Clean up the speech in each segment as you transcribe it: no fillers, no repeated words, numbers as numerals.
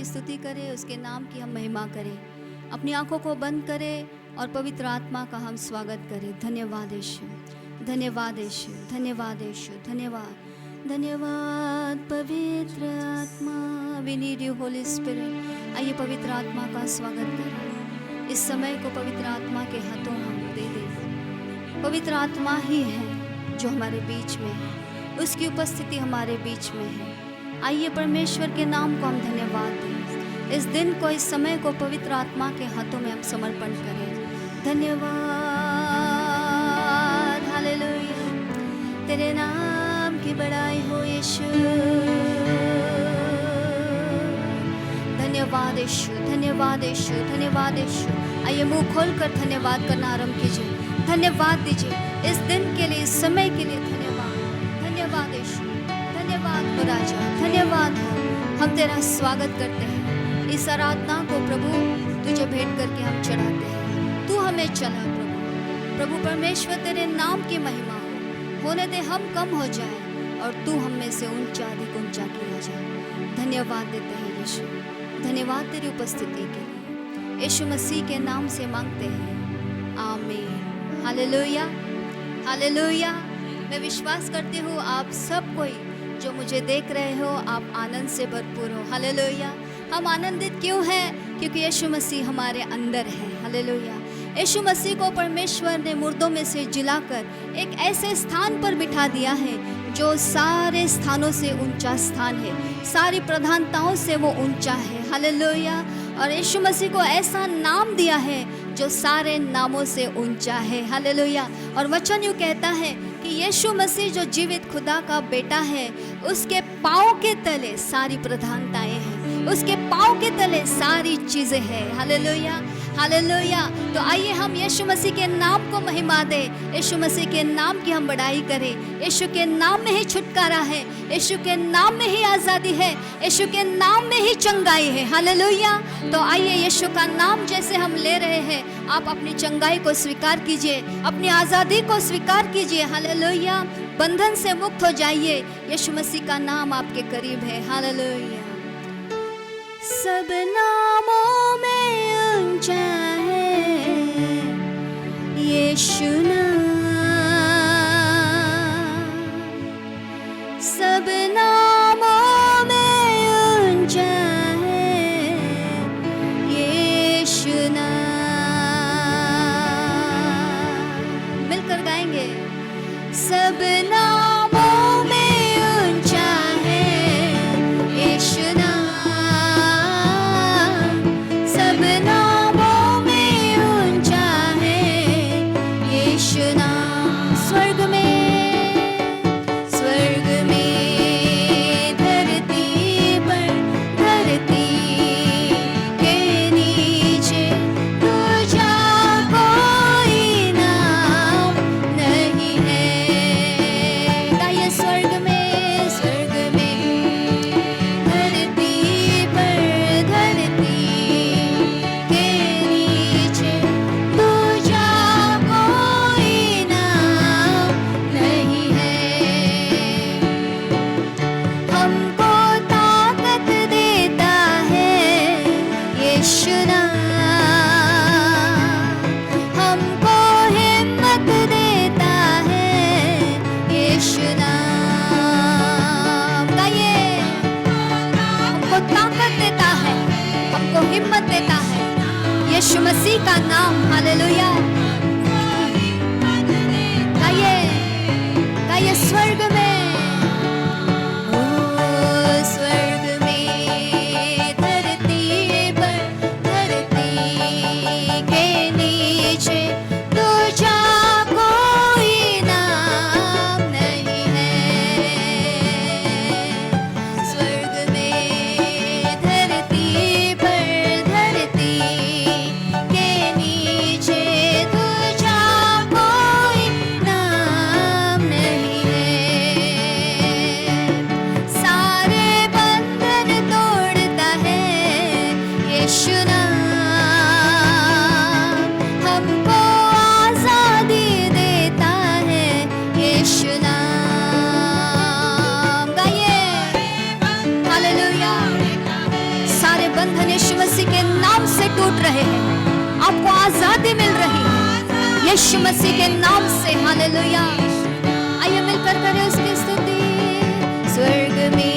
की स्तुति करें, उसके नाम की हम महिमा करें। अपनी आंखों को बंद करें और पवित्र आत्मा का हम स्वागत करें। धन्यवाद यीशु, धन्यवाद यीशु, धन्यवाद यीशु, धन्यवाद, धन्यवाद पवित्र आत्मा। We need you holy spirit. आइए पवित्र आत्मा का स्वागत करें। इस समय को पवित्र आत्मा के हाथों हम दे दें। पवित्र आत्मा ही है जो हमारे बीच में है, उसकी उपस्थिति हमारे बीच में है। आइए परमेश्वर के नाम को हम धन्यवाद दें। इस दिन को, इस समय को पवित्र आत्मा के हाथों में हम समर्पण करें। धन्यवाद, हालेलुया। तेरे नाम की बड़ाई हो यीशु। धन्यवाद यीशु, धन्यवाद यीशु, धन्यवाद यीशु। आइए मुंह खोलकर धन्यवाद करना आरंभ कीजिए। धन्यवाद दीजिए इस दिन के लिए, इस समय के लिए। धन्यवाद, धन्यवाद यीशु, धन्यवाद हो राजा, धन्यवाद हो। हम तेरा स्वागत करते हैं। इस आराधना को प्रभु तुझे भेंट करके हम चढ़ाते हैं। तू हमें चला प्रभु। प्रभु परमेश्वर तेरे नाम की महिमा हो। होने दे हम कम हो जाए और तू हम में से ऊंचा अधिक ऊंचा किया जाए। धन्यवाद देते हैं यीशु, धन्यवाद तेरी उपस्थिति के लिए। यीशु मसीह के नाम से मांगते हैं, आमीन। Hallelujah, hallelujah. मैं विश्वास करती हूँ आप सब कोई जो मुझे देख रहे हो, आप आनंद से भरपूर हो। हालेलुया। हम आनंदित क्यों हैं? क्योंकि यीशु मसीह हमारे अंदर है। हालेलुया। यीशु मसीह को परमेश्वर ने मुर्दों में से जिलाकर एक ऐसे स्थान पर बिठा दिया है जो सारे स्थानों से ऊंचा स्थान है, सारी प्रधानताओं से वो ऊंचा है। हालेलुया। और यीशु मसीह को ऐसा नाम दिया है जो सारे नामों से ऊंचा है। हालेलुया। और वचन यूँ कहता है कि यीशु मसीह जो जीवित खुदा का बेटा है, उसके पाँव के तले सारी प्रधानताएं हैं, उसके पाँव के तले सारी चीजें हैं। Hallelujah, hallelujah. तो आइए हम यीशु मसीह के नाम को महिमा दें, यीशु मसीह के नाम की हम बड़ाई करें। यीशु के नाम में ही छुटकारा है, यीशु के नाम में ही आज़ादी है, यीशु के नाम में ही चंगाई है। हालेलुया। तो आइए यीशु का नाम जैसे हम ले रहे हैं, आप अपनी चंगाई को स्वीकार कीजिए, अपनी आज़ादी को स्वीकार कीजिए। हालेलुया। बंधन से मुक्त हो जाइए। यीशु मसीह का नाम आपके करीब है। हालेलुया। सब नामों में ऊंचा है यीशु नाम, सब नामों में ऊंचा है यीशु नाम। मिलकर गाएंगे। सब नामों में ऊंचा है यीशु नाम, यीशु मसीह का नाम। हालेलुया। गाइए, गाइए स्वर्ग में, स्वर्ग में, धरती पर, धरती के नीचे दूजा कोई नाम नहीं है। स्वर्ग में, धरती पर, धरती के नीचे दूजा कोई नाम नहीं है। आज़ादी मिल रही है यीशु मसीह के नाम से। हालेलुया। आइए मिलकर करें उसकी स्तुति। स्वर्ग में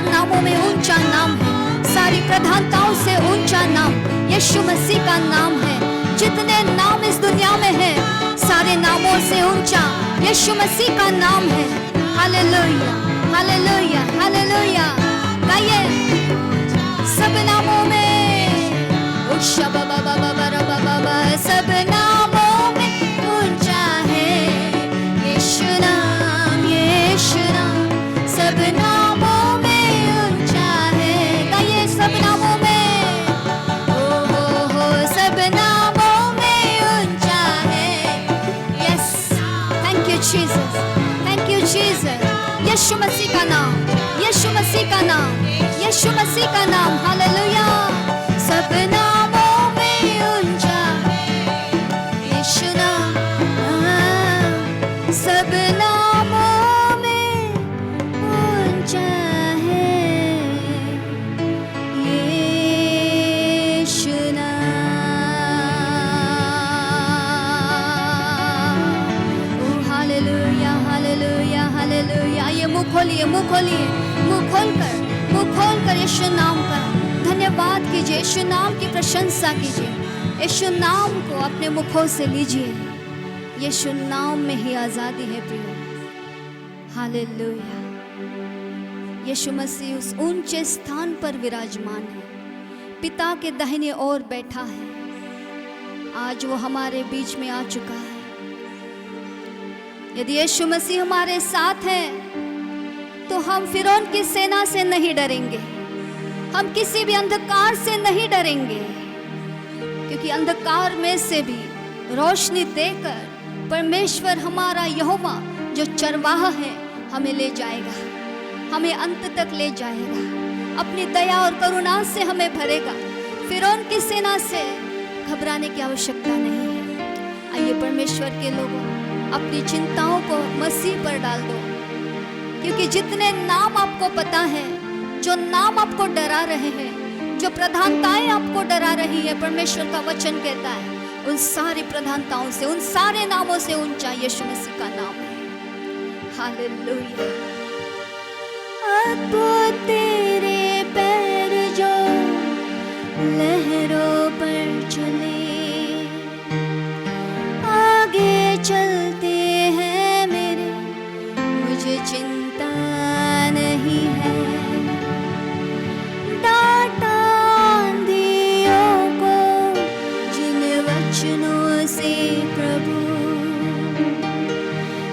नामों में ऊंचा नाम है, सारी प्रधानताओं से ऊंचा नाम यीशु मसीह का नाम है। जितने नाम इस दुनिया में है सारे नामों से ऊंचा यीशु मसीह का नाम है। Hallelujah hallelujah hallelujah. गाइए सब नामों में सब नामों में ऊंचा है यीशु नाम, यीशु नाम सब नामों सब नामों में, हो सब नामों में ऊंचा है। Yes, thank you Jesus, thank you Jesus. Yeshu Masih का नाम, यीशु मसीह का नाम, यीशु मसीह का नाम। हालेलुया। सब नामों में ऊंचा यीशु नाम, सब नामों में ऊंचा मुंह खोलिए, मुंह खोलिए, मुंह खोलकर यीशु नाम का धन्यवाद कीजिए, यीशु नाम की प्रशंसा कीजिए, यीशु नाम को अपने मुखों से लीजिए। यीशु नाम में ही आजादी है प्रियो। हालेलुया। यीशु मसीह उस ऊंचे स्थान पर विराजमान है, पिता के दाहिने ओर बैठा है। आज वो हमारे बीच में आ चुका है। यदि यीशु मसीह हमारे साथ है तो हम फिरौन की सेना से नहीं डरेंगे, हम किसी भी अंधकार से नहीं डरेंगे, क्योंकि अंधकार में से भी रोशनी देकर परमेश्वर हमारा यहोवा जो चरवाहा है हमें ले जाएगा, हमें अंत तक ले जाएगा, अपनी दया और करुणा से हमें भरेगा। फिरौन की सेना से घबराने की आवश्यकता नहीं है। आइए परमेश्वर के लोगों, अपनी चिंताओं को मसीह पर डाल दो, क्योंकि जितने नाम आपको पता है, जो नाम आपको डरा रहे हैं, जो प्रधानताएं आपको डरा रही है, परमेश्वर का वचन कहता है उन सारी प्रधानताओं से, उन सारे नामों से ऊंचा यीशु मसीह का नाम है। हालेलुया। अब तेरे पैर जो लहरों पर चले, आगे चलते हैं मेरे, मुझे चिंता नहीं है। डांटा आंधियों को जिन वचनों से प्रभु,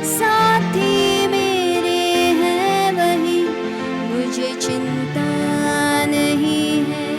साथी मेरे हैं वही, मुझे चिंता नहीं है।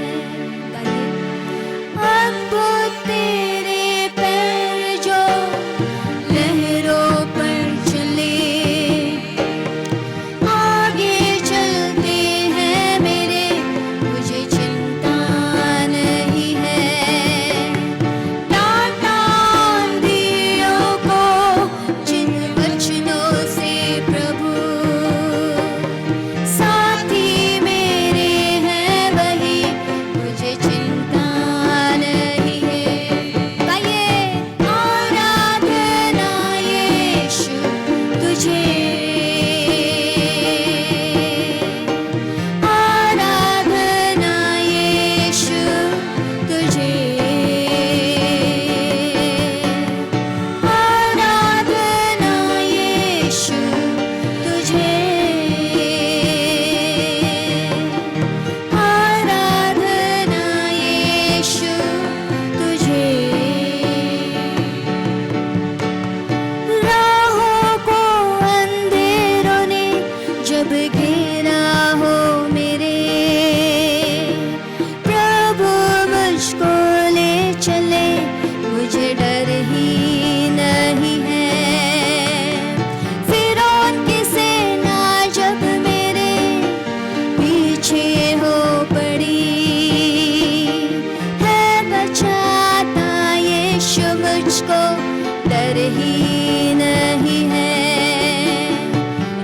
नहीं है।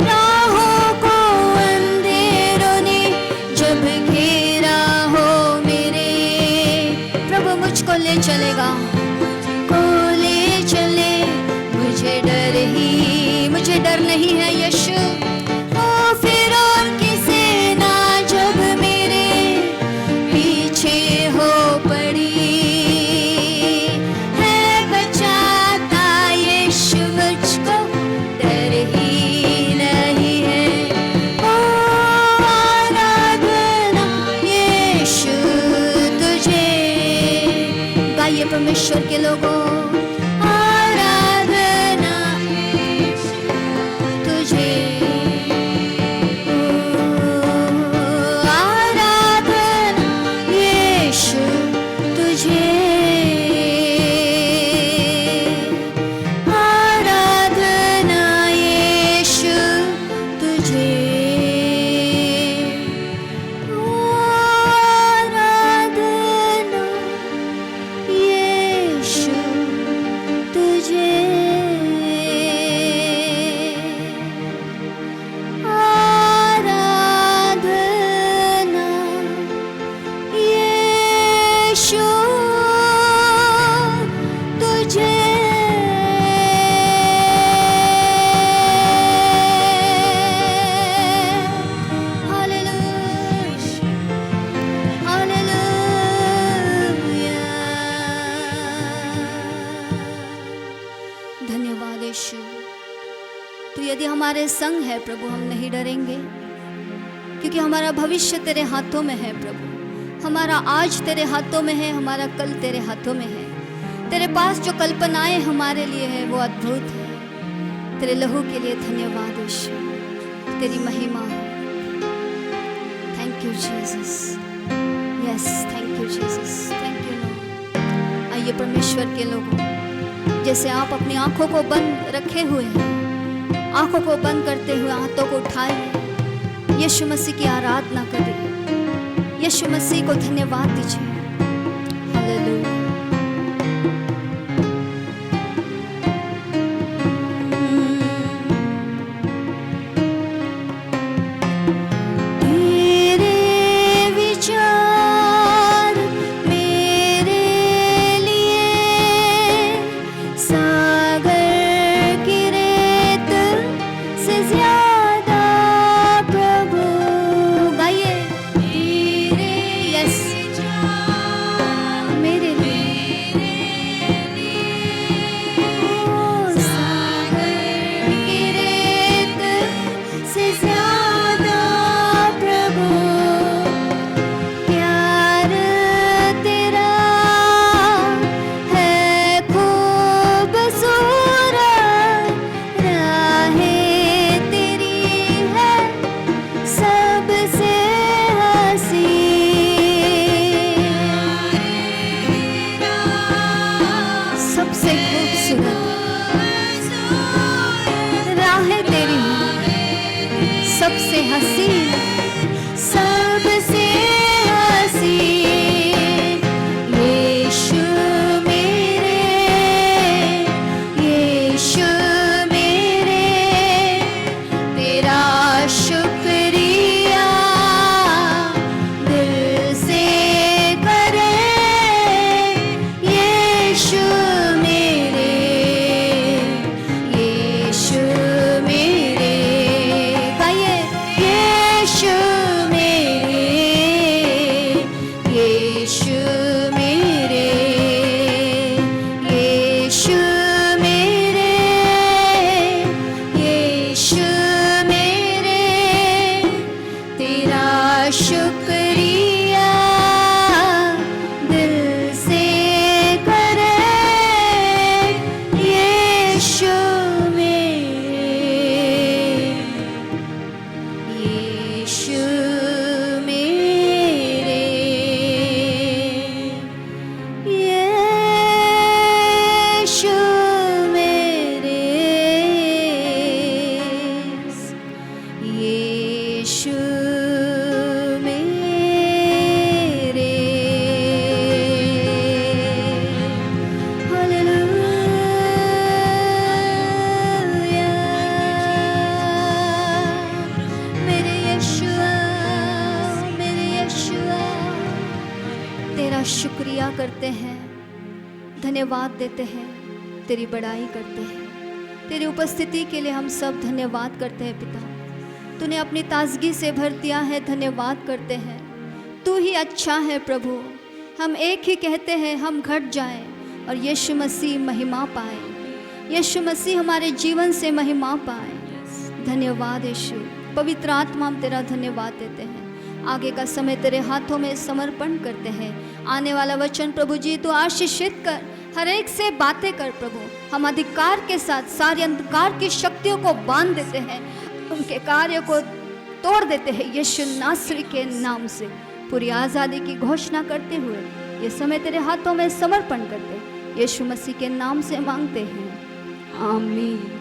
राहों को अंधेरों ने जब घेरा हो मेरे, प्रभु मुझको ले चलेगा, को ले चले, मुझे डर नहीं है यीशु। ओ फिरौन की सेना जब मेरे पीछे हो पड़ी, है बचाता यीशु मुझको, डर ही नहीं है। ओ आराधना यीशु तुझे, गाइए परमेश्वर के लोगों, यदि हमारे संग है प्रभु, हम नहीं डरेंगे, क्योंकि हमारा भविष्य तेरे हाथों में है प्रभु। हमारा आज तेरे हाथों में है, हमारा कल तेरे हाथों में है। तेरे पास जो कल्पनाएं हमारे लिए है वो अद्भुत है। तेरे लहू के लिए धन्यवाद यीशु, तेरी महिमा हो। Thank you Jesus, yes thank you Jesus, thank you Lord. आइए परमेश्वर के लोगों, जैसे आप अपनी आंखों को बंद रखे हुए हैं, आंखों को बंद करते हुए हाथों को उठाए, यीशु मसीह की आराधना करें, यीशु मसीह को धन्यवाद दीजिए। हालेलुया। सबसे हसीन, सबसे हसीन यीशु मेरे, यीशु मेरे, तेरा शुक्रिया दिल से करे, यीशु मेरे, यीशु मेरे, यीशु मेरे, यीशु मेरे, यीशु मेरे, यीशु मेरे, तेरा शुक्रिया दिल से करे, यीशु मेरे, यीशु मेरे, यीशु मेरे, यीशु मेरे, हालेलुया। करते हैं, धन्यवाद देते हैं, तेरी बड़ाई करते हैं। तेरी उपस्थिति के लिए हम सब धन्यवाद करते हैं पिता। तूने अपनी ताजगी से भर दिया है, धन्यवाद करते हैं। तू ही अच्छा है प्रभु। हम एक ही कहते हैं, हम घट जाएं और यीशु मसीह महिमा पाए, यीशु मसीह हमारे जीवन से महिमा पाए। धन्यवाद यीशु। पवित्र आत्मा, हम तेरा धन्यवाद देते हैं। आगे का समय तेरे हाथों में समर्पण करते हैं। आने वाला वचन प्रभु जी तू आशीषित कर, हर एक से बातें कर प्रभु। हम अधिकार के साथ सारी अंधकार की शक्तियों को बांध देते हैं, उनके कार्य को तोड़ देते हैं यीशु नासरी के नाम से। पूरी आज़ादी की घोषणा करते हुए ये समय तेरे हाथों में समर्पण करते यीशु मसीह के नाम से मांगते हैं, आमीन।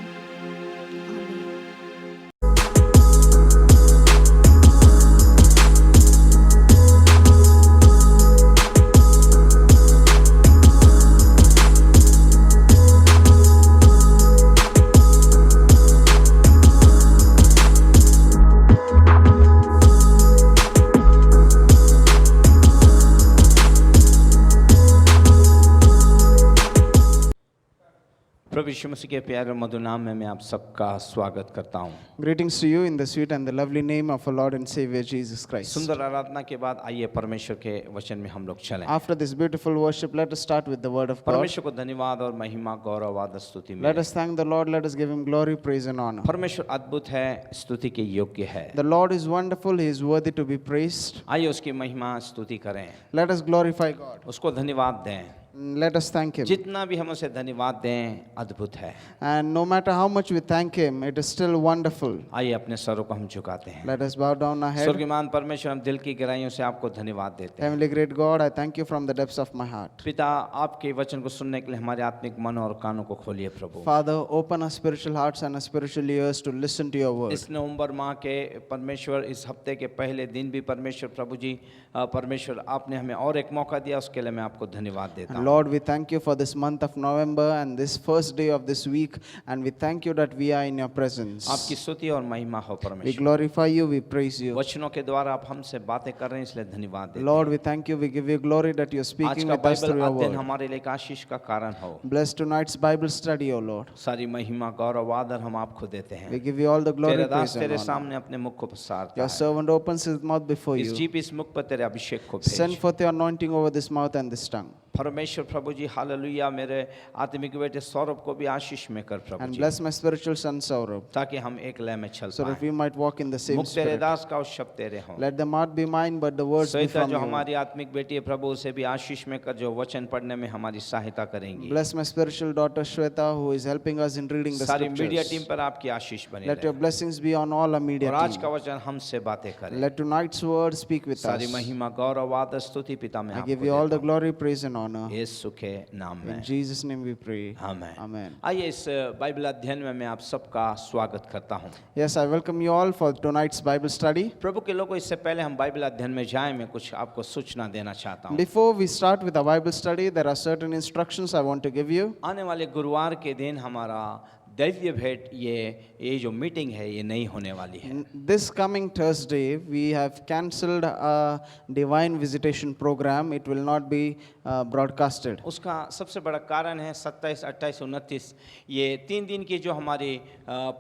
प्रभु यीशु मसीह के प्यारे मधुर नाम में मैं आप सबका स्वागत करता हूँ। Greetings to you in the sweet and the lovely name of our Lord and Savior Jesus Christ. सुंदर आराधना के बाद आइए परमेश्वर के वचन में हम लोग चलें। After this beautiful worship, let us start with the word of God. परमेश्वर को धन्यवाद और महिमा गौरव आदर स्तुति Let मिले। us thank the Lord, let us give him glory, praise and honor. परमेश्वर अद्भुत है, स्तुति के योग्य है। The Lord is wonderful, he is worthy to be praised. आइए उसकी महिमा स्तुति करें, Let us glorify God. उसको धन्यवाद दें। Let us thank him. जितना भी हम उसे धन्यवाद दें, अद्भुत है। And no matter how much we thank him, it is still wonderful. आइए अपने सरों को हम झुकाते हैं। Let us bow down our head. स्वर्गीयमान परमेश्वर, हम दिल की गहराइयों से आपको धन्यवाद देते हैं। Heavenly great God, I thank you from the depths of my heart. पिता, आपके वचन को सुनने के लिए हमारे आत्मिक मन और कानों को खोलिए प्रभु। Father, open our spiritual hearts and our spiritual ears to listen to your word. इस नवंबर माह के परमेश्वर, इस हफ्ते के पहले दिन भी परमेश्वर प्रभु जी, परमेश्वर आपने हमें और एक मौका दिया, उसके लिए मैं आपको धन्यवाद देता And हूँ। Lord, we thank you for this month of November and this first day of this week, and we thank you that we are in your presence. आपकी स्तुति और महिमा हो We परमेश्वर। glorify you, we praise you. वचनों के द्वारा आप हमसे बातें कर रहे हैं, इसलिए धन्यवाद देते Lord, we thank you, we give you glory that you're हैं। आज speaking का with us through Bible your अध्ययन word. हमारे लिए एक आशीष का कारण हो। Bless tonight's Bible study, O Lord. सारी महिमा गौरव आदर हम आपको देते We हैं। give you all the glory, तेरे दास praise and तेरे honor. सामने अपने मुख को पसारता Your है। servant opens his mouth before इस you. जीप इस मुख पर तेरे अभिषेक को Send भेज। forth your anointing over this mouth and this tongue. परमेश्वर प्रभु जी, हालेलुया। मेरे आत्मिक बेटे सौरभ को भी आशीष में कर प्रभु And ji, bless my spiritual son Saurabh, ताकि हम एक लय में चल so that पाएं। we might walk in the same मुख तेरे spirit. दास का और शब्द तेरे हों। Let the mouth be mine, but the words be सहिता from जो you. हमारी आत्मिक बेटी है प्रभु, उसे भी आशीष में कर, जो वचन पढ़ने में हमारी सहायता करेंगी। Bless my spiritual daughter Shweta, who is helping us in reading the सारी मीडिया टीम scriptures. पर आपकी आशीष बनी Let your रहे। blessings be on all our media और आज का team. वचन हमसे बातें करे। Let tonight's word speak with सारी us. महिमा गौरव आदर स्तुति पिता में I आपको give you all the देता हूं। glory, praise and honor. यीशु के नाम में In Jesus' name we pray. Amen. Amen. आइए इस बाइबल अध्ययन में मैं आप सबका स्वागत करता हूं। Yes, I welcome you all for tonight's Bible study. प्रभु के लोगों, इससे पहले हम बाइबल अध्ययन में जाएं, मैं कुछ आपको सूचना देना चाहता हूं। Before we start with the Bible study, there are certain instructions I want to give you. आने वाले गुरुवार के दिन हमारा दैवीय भेंट, ये जो मीटिंग है, ये नहीं होने वाली है। This coming Thursday, we have cancelled a divine visitation program. It will not be broadcasted. उसका सबसे बड़ा कारण है 27, 28, 29 ये 3 दिन की जो हमारी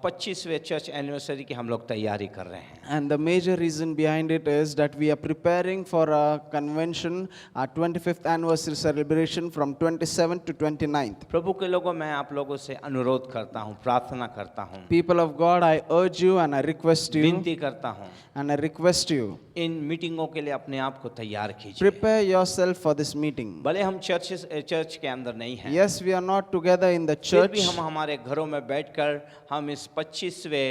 25वें चर्च एनिवर्सरी की हम लोग तैयारी कर रहे हैं। And the major reason behind it is that we are preparing for a convention, our 25th anniversary celebration from 27th to 29th. प्रभु के लोगों, मैं आप लोगों से अनुरोध करता हूँ, प्रार्थना करता हूँ, People of God, I urge you and I request you विनती करता हूँ, and I request you, इन मीटिंगों के लिए अपने आप को तैयार कीजिए। prepare yourself for this meeting. भले हम चर्च के अंदर नहीं हैं, Yes, we are not together in the फिर church, भी हम हमारे घरों में बैठकर हम इस 25वें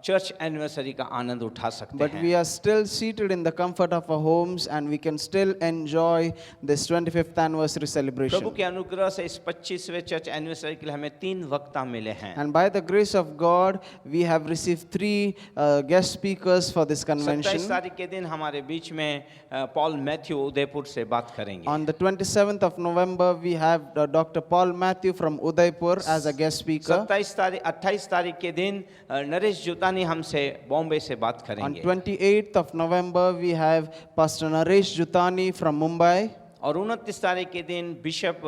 चर्च एनिवर्सरी का आनंद उठा सकते but हैं। we are still seated in the comfort of our homes and we can still enjoy this 25th anniversary Prabhu celebration. के अनुग्रह से इस 25वें चर्च एनिवर्सरी के लिए हमें 3 वक्ता मिले हैं। And by the grace of God, we have received 3 guest speakers for this 27 convention. तारीख के दिन हमारे बीच में पॉल मैथ्यू उदयपुर से बात करेंगे। On the 27th of November, we have Dr. Paul Matthew from Udaipur as a guest speaker. 28 तारीख के दिन नरेश जुतानी हमसे बॉम्बे से बात On करेंगे। 28th of November, we have Pastor Naresh Jutani from Mumbai. और 29 तारीख के दिन बिशप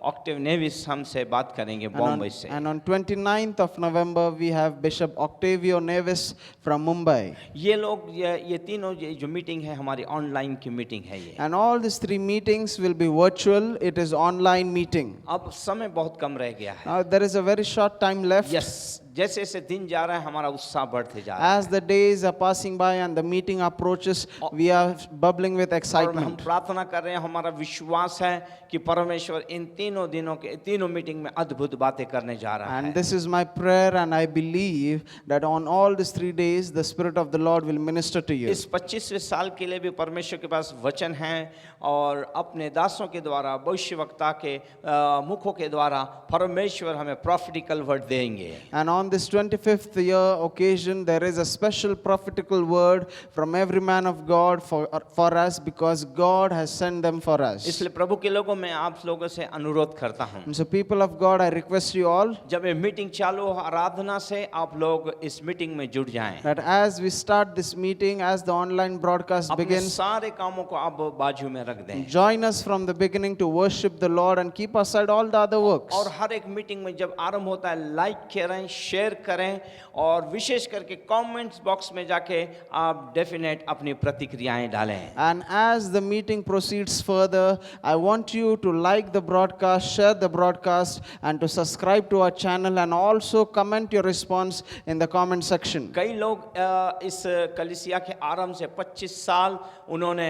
ऑक्टेव नेविस हमसे बात करेंगे बॉम्बे से। And on 29th of November, we have Bishop Octavio Nevis from Mumbai. ये लोग ये तीनों जो मीटिंग है हमारी ऑनलाइन की मीटिंग है ये। And all these 3 meetings will be virtual. It is online meeting. अब समय बहुत कम रह गया है। Now, there is a very short time left. Yes, जैसे जैसे दिन जा रहा है हमारा उत्साह बढ़ते जा रहा है। As the days are passing by and the meeting approaches, we are bubbling with और हम excitement. प्रार्थना कर रहे हैं, हमारा विश्वास है कि परमेश्वर इन तीनों मीटिंग में अद्भुत बातें करने जा रहा है। And this is my prayer, and I believe that on all these 3 days, the Spirit of the Lord will minister to you. इस 25वें साल के लिए भी परमेश्वर के पास वचन है और अपने दासों के द्वारा भविष्यवक्ता के मुखों के द्वारा परमेश्वर हमें प्रॉफिटिकल वर्ड देंगे। And on this 25th year occasion, there is a special prophetical word from every man of God for us, because God has sent them for us. इसलिए प्रभु के लोगों में आप लोगों से अनुरोध करता हूँ, And so, people of God, I request you all जब ये मीटिंग चालू हो आराधना से आप लोग इस मीटिंग में जुड़ जाएं। that as we start this meeting, as the online broadcast अपने begins, सारे कामों को आप बाजू में रख दें join us from the beginning to worship the Lord and keep aside all the other works. और हर एक मीटिंग में जब आरंभ होता है लाइक करें, शेयर करें और विशेष करके कमेंट्स बॉक्स में जाके आप डेफिनेट अपनी प्रतिक्रियाएं डालें। And as the meeting proceeds further, I want you to like the broadcast, share the broadcast, and to subscribe to our channel, and also comment your response in the comment section. कई लोग इस कलीसिया के आरंभ से 25 साल उन्होंने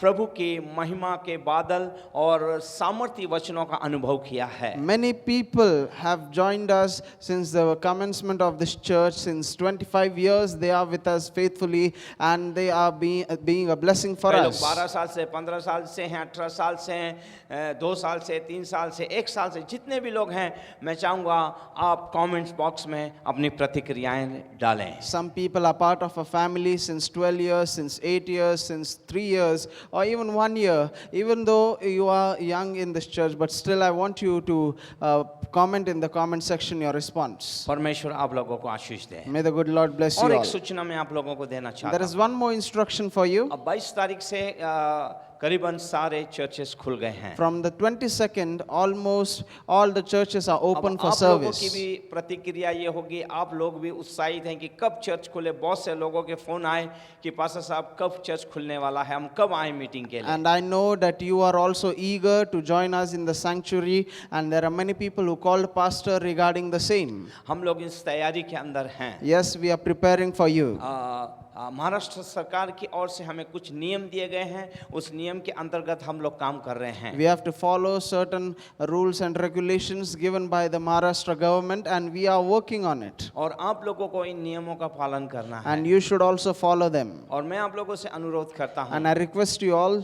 प्रभु की महिमा के बादल और सामर्थ्य वचनों का अनुभव किया है। Many people have joined us since the commencement of this church. Since 25 years, they are with us faithfully, and they are being a blessing for कई लोग us. 12 साल से, 15 साल से हैं, 18 साल से हैं, 2 साल से, 3 साल से, 1 साल से, जितने भी लोग हैं, मैं चाहूँगा आप कमेंट्स बॉक्स में अपनी प्रतिक्रियाएं डालें। Some people are part of a family since 12 years, since 8 years, since 3 years, or even 1 year. Even though you are young in this church, but still I want you to comment in the comment section your response. परमेश्वर आप लोगों को आशीष दे। May the good Lord bless और you एक all. सूचना मैं आप लोगों को देना चाहता There हूँ। is one more instruction for you. अब 22 तारीख से करीबन सारे चर्चेस खुल गए हैं। From the 22nd, almost all the churches are open अब for आप लोगों की service. भी प्रतिक्रिया ये होगी, आप लोग भी उत्साहित हैं कि कब चर्च खुले। बहुत से लोगों के फोन आए कि पास्टर साहब कब चर्च खुलने वाला है, हम कब आए मीटिंग के लिए। And I know that you are also eager to join us in the sanctuary, and there are many people who called pastor regarding the same. हम लोग इस तैयारी के अंदर हैं। Yes, we are preparing for you. Maharashtra सरकार की ओर से हमें कुछ नियम दिए गए हैं, उस नियम के अंतर्गत हम लोग काम कर रहे हैं। We have to follow certain rules and regulations given by the Maharashtra government, and we are working on it. और आप लोगों को इन नियमों का पालन करना है। And you should also follow them. और मैं आप लोगों से अनुरोध करता हूँ, And I request you all,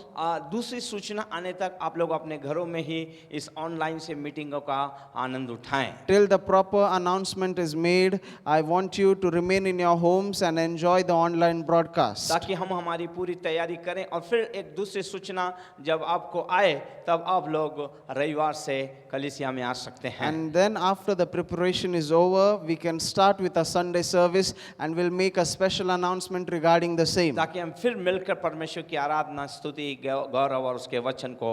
दूसरी सूचना आने तक आप लोग अपने घरों में ही इस ऑनलाइन से मीटिंगों का आनंद उठाएं। till the proper announcement is made, I want you to remain in your homes and enjoy the online broadcast. ताकि हम हमारी पूरी तैयारी करें और फिर एक दूसरी सूचना जब आपको आए तब आप लोग रविवार से कलीसिया में आ सकते हैं। And then after the preparation is over, we can start with a Sunday service, and we'll make a special announcement regarding the same. ताकि हम फिर मिलकर परमेश्वर की आराधना, स्तुति, गौरव और उसके वचन को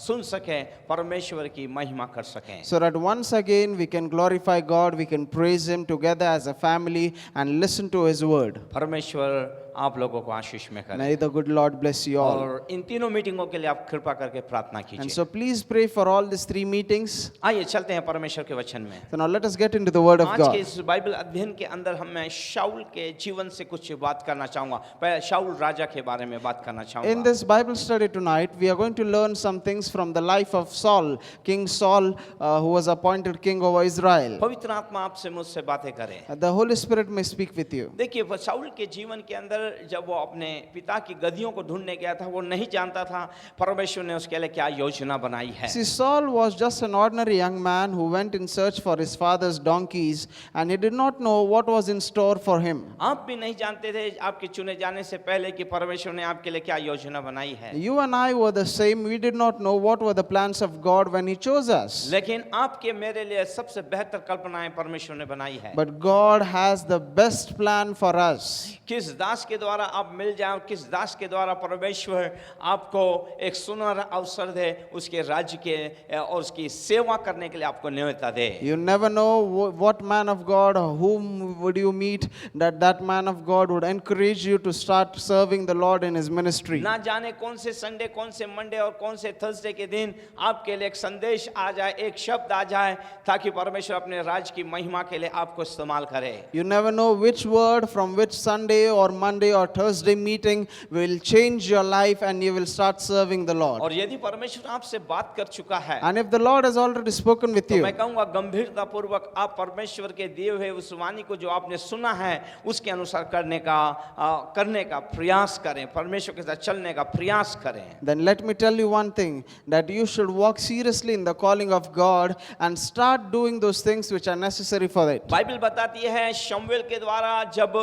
सुन सकें, परमेश्वर की महिमा कर सकें। So that once again we can glorify God, we can praise Him together as a family and listen to His word. परमेश्वर आप लोगों को आशीष में करे। May the good Lord bless you all. और इन तीनों मीटिंगों के लिए आप कृपा करके प्रार्थना And कीजिए। so please pray for all these 3 meetings. आइए चलते हैं परमेश्वर के वचन में। So now let us get into the word of आज के God. इस बाइबल अध्ययन के अंदर मैं शाऊल के जीवन से कुछ बात करना चाहूंगा। पहले शाऊल राजा के बारे में बात करना In चाहूंगा। this Bible study tonight, we are going to learn some things from the life of Saul, King Saul, who was appointed king over Israel. पवित्र आत्मा आपसे मुझसे बातें करे। The Holy Spirit may speak with you. देखिए शाऊल के जीवन के अंदर जब वो अपने पिता की गद्दियों को ढूंढने गया था, वो नहीं जानता था परमेश्वर ने उसके लिए क्या योजना बनाई है। See, Saul was just an ordinary young man who went in search for his father's donkeys, and he did not know what was in store for him. आप भी नहीं जानते थे आपके चुने जाने से पहले कि परमेश्वर ने आपके लिए क्या योजना बनाई है। You and I were the same. We did not know what were the plans of God when He chose us. लेकिन आपके मेरे लिए सबसे बेहतर कल्पनाएं परमेश्वर ने बनाई है। But God has the best plan for us. किस दास के के द्वारा आप मिल जाए, किस दास के द्वारा परमेश्वर आपको एक सुनहरा अवसर दे उसके राज्य के और उसकी सेवा करने के लिए आपको न्योता दे। You never know what man of God or whom would you meet that man of God would encourage you to start serving the Lord in his ministry. ना जाने कौन से संडे, कौन से मंडे और कौन से थर्सडे के दिन आपके लिए एक संदेश आ जाए, एक शब्द आ जाए, ताकि परमेश्वर अपने राज्य की महिमा के लिए आपको इस्तेमाल करे। You never know which word from which Sunday or Monday or Thursday meeting will change your life and you will start serving the Lord. और यदि परमेश्वर आपसे बात कर चुका है, And if the Lord has already spoken with तो you, मैं कहूँगा गंभीरता पूर्वक आप परमेश्वर के दिए हुए उस वाणी को जो आपने सुना है उसके अनुसार करने का प्रयास करें, परमेश्वर के साथ चलने का प्रयास करें। then let me tell you one thing, that you should walk seriously in the calling of God and start doing those things which are necessary for it. Bible बताती है शमूएल के द्वारा जब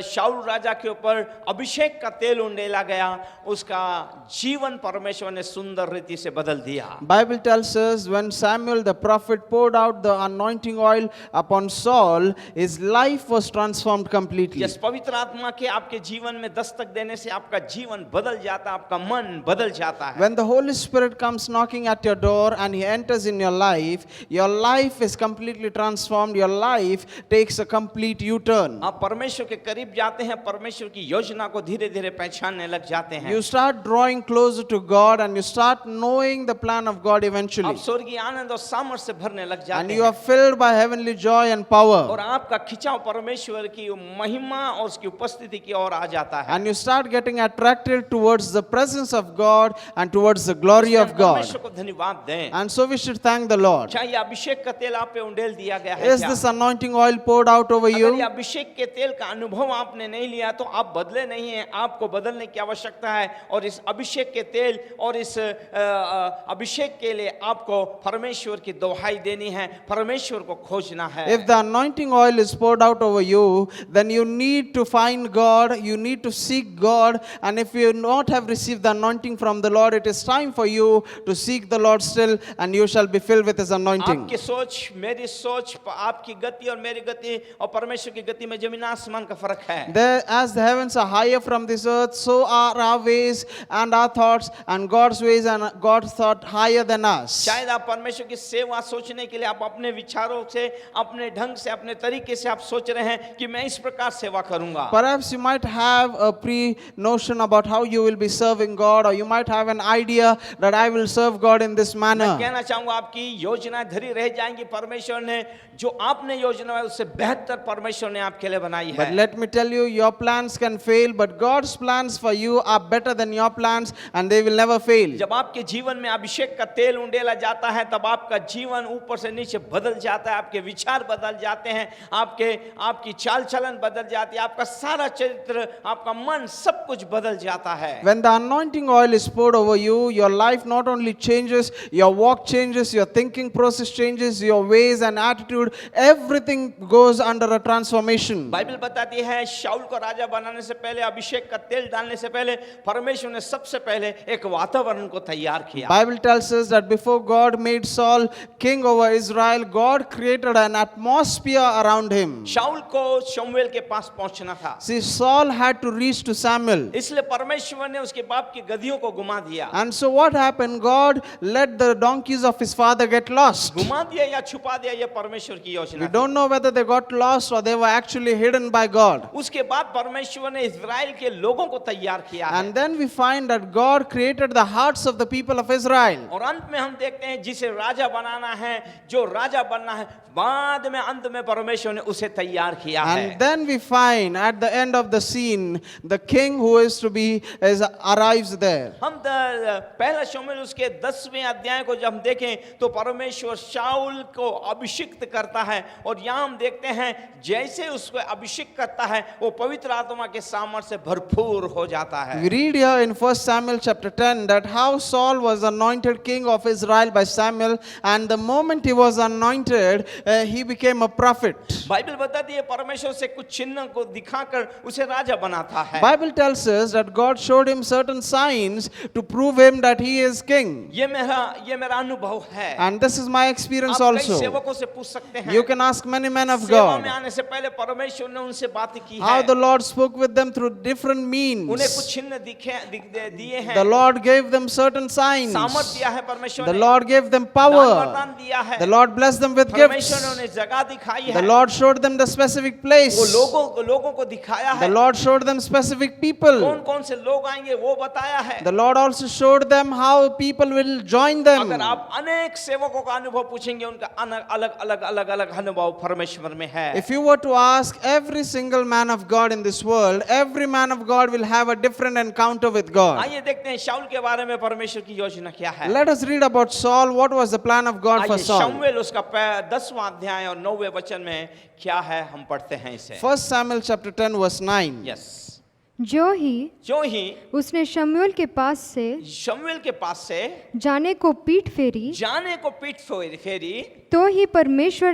शाऊल राजा के ऊपर अभिषेक का तेल उंडेला गया, उसका जीवन परमेश्वर ने सुंदर रीति से बदल दिया। Bible tells us when Samuel the prophet poured out the anointing oil upon Saul, his life was transformed completely. जिस पवित्र आत्मा के आपके जीवन में दस्तक देने से आपका जीवन बदल जाता है, आपका मन बदल जाता है। When the Holy Spirit comes knocking at your door and he enters in your life is completely transformed. Your life takes a complete U-turn. आप परमेश्वर के करीब जाते हैं, परमेश्वर की योजना को धीरे-धीरे पहचानने लग जाते हैं। You start drawing closer to God and you start knowing the plan of God eventually. आप स्वर्गीय आनंद और सामर्थ से भरने लग And जाते you हैं are filled by heavenly joy and power. और आपका खिंचाव परमेश्वर की महिमा और उसकी उपस्थिति की ओर आ जाता है। And you start getting attracted towards the presence of God and towards the glory of God. परमेश्वर को धन्यवाद दें। And so we should thank the Lord. क्या ये अभिषेक का तेल आप पे उंडेल दिया गया है Is क्या? this anointing oil poured out over अगर ये you? अभिषेक के तेल का अनुभव आपने नहीं लिया तो आप बदले नहीं हैं, आपको बदलने की आवश्यकता है। और इस अभिषेक के तेल और इस अभिषेक के लिए आपको परमेश्वर की दुहाई देनी है, परमेश्वर को खोजना है। If the anointing oil is poured out over you, then you need to find God, you need to seek God, and if you not have received the anointing from the Lord, it is time for you to seek the Lord still, and you shall be filled with His anointing. आपकी सोच, मेरी सोच, आपकी गति और मेरी गति और परमेश्वर की गति में जमीन आसमान का फर्क है। There, as the heavens are higher from this earth, so are our ways and our thoughts, and God's ways and God's thought higher than us. शायद आप परमेश्वर की सेवा सोचने के लिए आप अपने विचारों से, अपने ढंग से, अपने तरीके से आप सोच रहे हैं कि मैं इस प्रकार सेवा करूंगा। Perhaps you might have a pre-notion about how you will be serving God, or you might have an idea that I will serve God in this मैं manner. कहना चाहूंगा आपकी योजना धरी रह जाएंगी, परमेश्वर ने जो आपने योजना है उससे बेहतर परमेश्वर ने आपके लिए बनाई But है। let me tell you, your plans can fail, but God's plans for you are better than your plans, and they will never fail. जब आपके जीवन में अभिषेक का तेल उंडेला जाता है तब आपका जीवन ऊपर से नीचे बदल जाता है, आपके विचार बदल जाते हैं, आपकी चाल चलन बदल जाती है, आपका सारा चरित्र, आपका मन, सब कुछ बदल जाता है। When the anointing oil is poured over you, your life not only changes, your walk changes, your thinking process changes, your ways and attitude, everything goes under a transformation. Bible बताती है शाऊल को राजा बनाने से पहले, अभिषेक का तेल डालने से पहले परमेश्वर ने सबसे पहले एक वातावरण को तैयार किया। Bible tells us that before God made Saul king over Israel, God created an atmosphere around him. शाऊल को शमूएल के पास पहुंचना था, See, Saul had to reach to Samuel. इसलिए परमेश्वर ने उसके बाप की गधियों को घुमा दिया। And so what happened? God let the donkeys of his father get lost. घुमा दिया या छुपा दिया, ये परमेश्वर की योजना We थी। don't know whether they got lost or they were actually hidden by God. उसके बाद परमेश्वर ने इज़राइल के लोगों को तैयार किया है। And then we find that God created the hearts of the people of Israel. और अंत में हम देखते हैं जिसे राजा बनाना है, जो राजा बनना है, बाद में अंत में परमेश्वर ने उसे तैयार किया है। And then we find at the end of the scene, the king who is to be arrives there. हम पहला शमूएल उसके 10वें अध्याय को जब हम देखें तो परमेश्वर शाऊल को अभिषिक्त करता है और यहाँ हम देखते हैं जैसे उसको अभिषेक करता है वो पवित्र आत्मा के सामर्थ्य से भरपूर हो जाता है। We read here in 1 Samuel chapter 10 that how Saul was anointed king of Israel by Samuel, and the moment he was anointed, he became a prophet. Bible बताती है परमेश्वर से कुछ चिन्ह को दिखाकर उसे राजा बनाता है। Bible tells us that God showed him certain signs to prove him that he is king. ये मेरा अनुभव है। And this is my experience आप कई also. सेवकों से पूछ सकते हैं। You can ask many men of सेवा में God आने से पहले परमेश्वर ने उनसे बात की how है। the Lord spoke with them through different उन्हें कुछ means. चिन्ह दिए हैं। The Lord gave them certain signs. सामर्थ दिया है परमेश्वर The ने। Lord gave them दान power. वरदान दिया है। The Lord blessed them with परमेश्वर ने gifts. उन्हें जगह दिखाई The है। Lord showed them the specific वो place. लोगों को दिखाया The है। Lord showed them specific people. कौन कौन से लोग आएंगे वो बताया है। The Lord also showed them how people will join them. अगर आप अनेक सेवकों का अनुभव पूछेंगे उनका अलग अनुभव परमेश्वर में है। If you were to ask every single man of God in this world, every man of God will have a different encounter with God. आइए देखते हैं शाऊल के बारे में परमेश्वर की योजना क्या है। Let us read about Saul. What was the plan of God for आइए Saul? शमूएल उसका 10वां अध्याय और 9वें वचन में क्या है हम पढ़ते हैं इसे। 1 Samuel chapter 10 verse 9. यस। जो ही उसने शमूएल के पास से शमूएल के पास से जाने को पीठ फेरी, जाने को पीठ फेरी तो ही परमेश्वर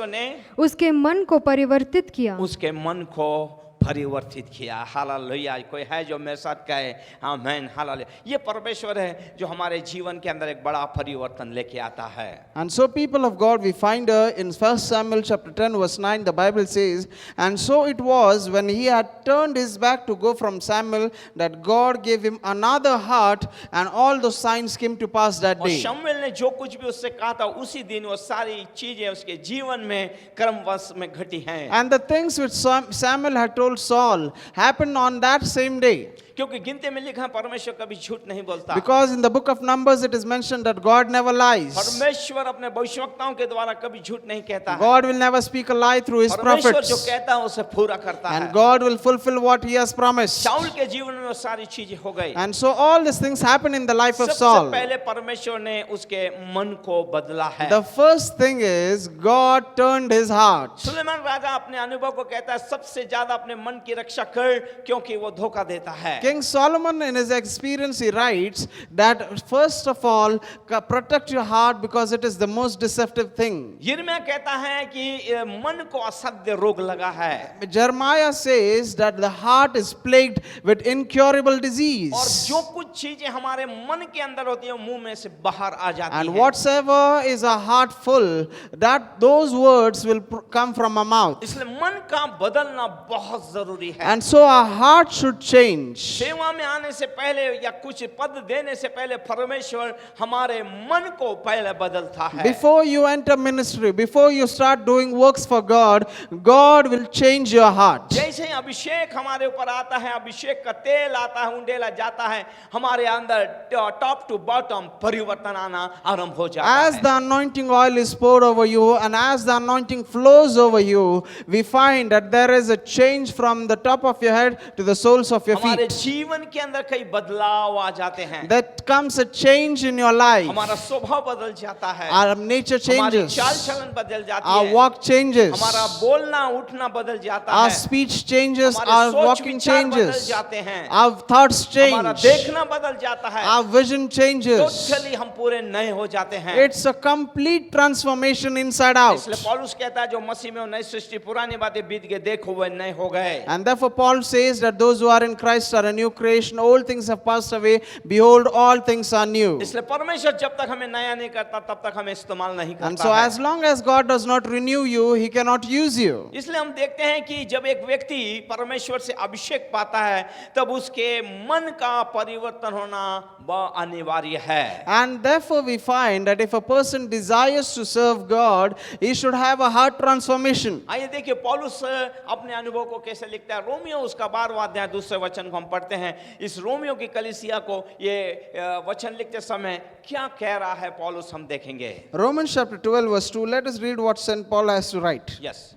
ने उसके मन को परिवर्तित किया। उसके मन को परिवर्तित किया। हालेलुया। कोई है जो मेरे साथ कहे आमीन हालेलुया। ये परमेश्वर है जो हमारे जीवन के अंदर एक बड़ा परिवर्तन लेके आता है। And so people of God, we find in 1 Samuel chapter 10 verse 9, the Bible says, and so it was when he had turned his back to go from Samuel that God gave him another heart, and all those signs came to pass that और day. शमूएल ने जो कुछ भी उससे कहा था उसी दिन वो सारी चीजें उसके जीवन में क्रमवश में घटी हैं। And the things which Samuel had told Saul happened on that same day. क्योंकि गिनती में लिखा है परमेश्वर कभी झूठ नहीं बोलता। Because in the book of Numbers it is mentioned that God never lies. परमेश्वर अपने भविष्यवक्ताओं के द्वारा कभी झूठ नहीं कहता है। God will never speak a lie through his परमेश्वर जो prophets. कहता है उसे पूरा करता है। And God will fulfill what he has promised. शाऊल के जीवन में वो सारी चीजें हो गई। And so all these things happen in the life of सबसे Saul. पहले परमेश्वर ने उसके मन को बदला है। The first thing is God turned his heart. Suleman राजा अपने अनुभव को कहता है सबसे ज्यादा अपने मन की रक्षा कर क्योंकि वो धोखा देता है। King Solomon in his experience he writes that first of all protect your heart because it is the most deceptive thing. यिर्मयाह कहता है कि मन को असाध्य रोग लगा है। Jeremiah says that the heart is plagued with incurable disease. और जो कुछ चीजें हमारे मन के अंदर होती है मुंह में से बाहर आ जाती And हैं। whatsoever is a heart full, that those words will come from a mouth. इसलिए मन का बदलना बहुत जरूरी है। And so our heart should change. सेवा में आने से पहले या कुछ पद देने से पहले परमेश्वर हमारे मन को पहले बदलता है। Before you enter ministry, before you start doing works for God, God will change your heart. जैसे ही अभिषेक हमारे ऊपर आता है, अभिषेक का तेल आता है, उंडेला जाता है, हमारे अंदर टॉप टू बॉटम परिवर्तन आना आरंभ हो जाता As है। the anointing oil is poured over you and as the anointing flows over you, we find that there is a change from the top of your head to the soles of your हमारे feet. जीवन के अंदर कई बदलाव आ जाते हैं। That comes a change in your life. हमारा स्वभाव बदल जाता है। Our nature हमारी changes. चाल चलन बदल जाती Our है। walk changes. हमारा बोलना उठना बदल जाता Our है। speech changes. हमारे Our सोच walking विचार बदल changes. जाते हैं। Our thoughts हमारा change. देखना बदल जाता है। Our vision changes. टोटली हम पूरे नए हो जाते हैं। It's a complete transformation inside out. इसलिए पौलुस कहता है जो मसीह में हो नई सृष्टि पुरानी बातें बीत गए देखो वे नए हो गए। And therefore Paul says that those who are in Christ are a new creation. All things have passed away. Behold, all things are new. इसलिए परमेश्वर जब तक हमें नया नहीं करता तब तक हमें इस्तेमाल नहीं And करता so है। as long as God does not renew you, he cannot use you. इसलिए हम देखते हैं कि जब एक व्यक्ति परमेश्वर से अभिषेक पाता है तब उसके मन का परिवर्तन होना वह अनिवार्य है। And therefore we find that if a person desires to serve God, he should have a heart transformation. आइए देखिए पौलुस अपने अनुभव को कैसे लिखता है। रोमियो उसका 12वां अध्याय दूसरे वचन को हम पढ़ते हैं। इस रोमियो की कलीसिया को ये वचन लिखते समय क्या कह रहा है पौलुस हम देखेंगे। Romans chapter 12 verse 2, let us read what St. Paul has to write. Yes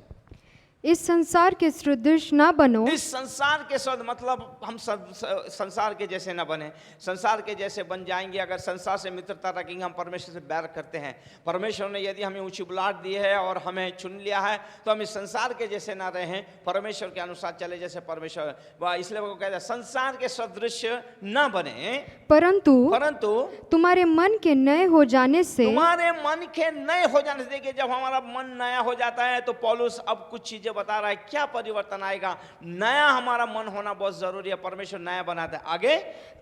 इस संसार के सदृश ना बनो, इस संसार के सद मतलब हम संसार के जैसे ना बने। संसार के जैसे बन जाएंगे अगर संसार से मित्रता रखेंगे, हम परमेश्वर से बैर करते हैं। परमेश्वर ने यदि हमें ऊंची बुलाहट दी है और हमें चुन लिया है तो हम इस संसार के जैसे ना रहें, परमेश्वर के अनुसार चले जैसे परमेश्वर। इसलिए वो कहता है संसार के सदृश ना बने, परंतु तुम्हारे मन के नए हो जाने से, तुम्हारे मन के नए हो जाने से। देखिए जब हमारा मन नया हो जाता है तो पौलुस अब कुछ चीजें बता रहा है, क्या परिवर्तन आएगा। नया हमारा मन होना बहुत जरूरी है, परमेश्वर नया बनाता है। आगे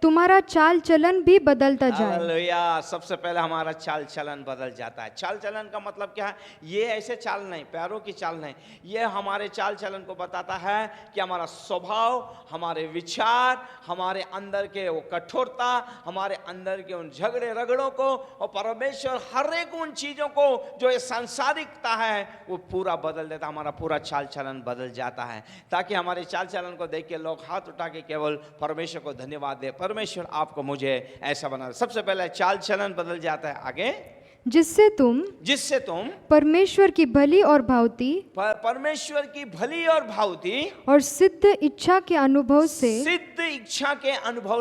तुम्हारा चाल चलन भी बदलता जाए। हालेलुया। सबसे पहले हमारा चाल चलन बदल जाता है। चाल चलन का मतलब क्या है? ये ऐसे चाल नहीं, पैरों की चाल नहीं, ये हमारे चाल चलन को बताता है कि हमारा स्वभाव, हमारे विचार, हमारे अंदर के वो कठोरता, हमारे अंदर के उन झगड़े रगड़ों को, और परमेश्वर हर एक उन चीजों को जो ये सांसारिकता है वो पूरा बदल देता। हमारा पूरा चाल चलन बदल जाता है ताकि हमारे चाल चलन को देख के लोग हाथ उठा के केवल परमेश्वर को धन्यवाद दे, परमेश्वर आपको मुझे ऐसा बना। सबसे पहले चाल चलन बदल जाता है। आगे जिससे तुम परमेश्वर की भली और भावती, परमेश्वर की भली और भावती और सिद्ध इच्छा के अनुभव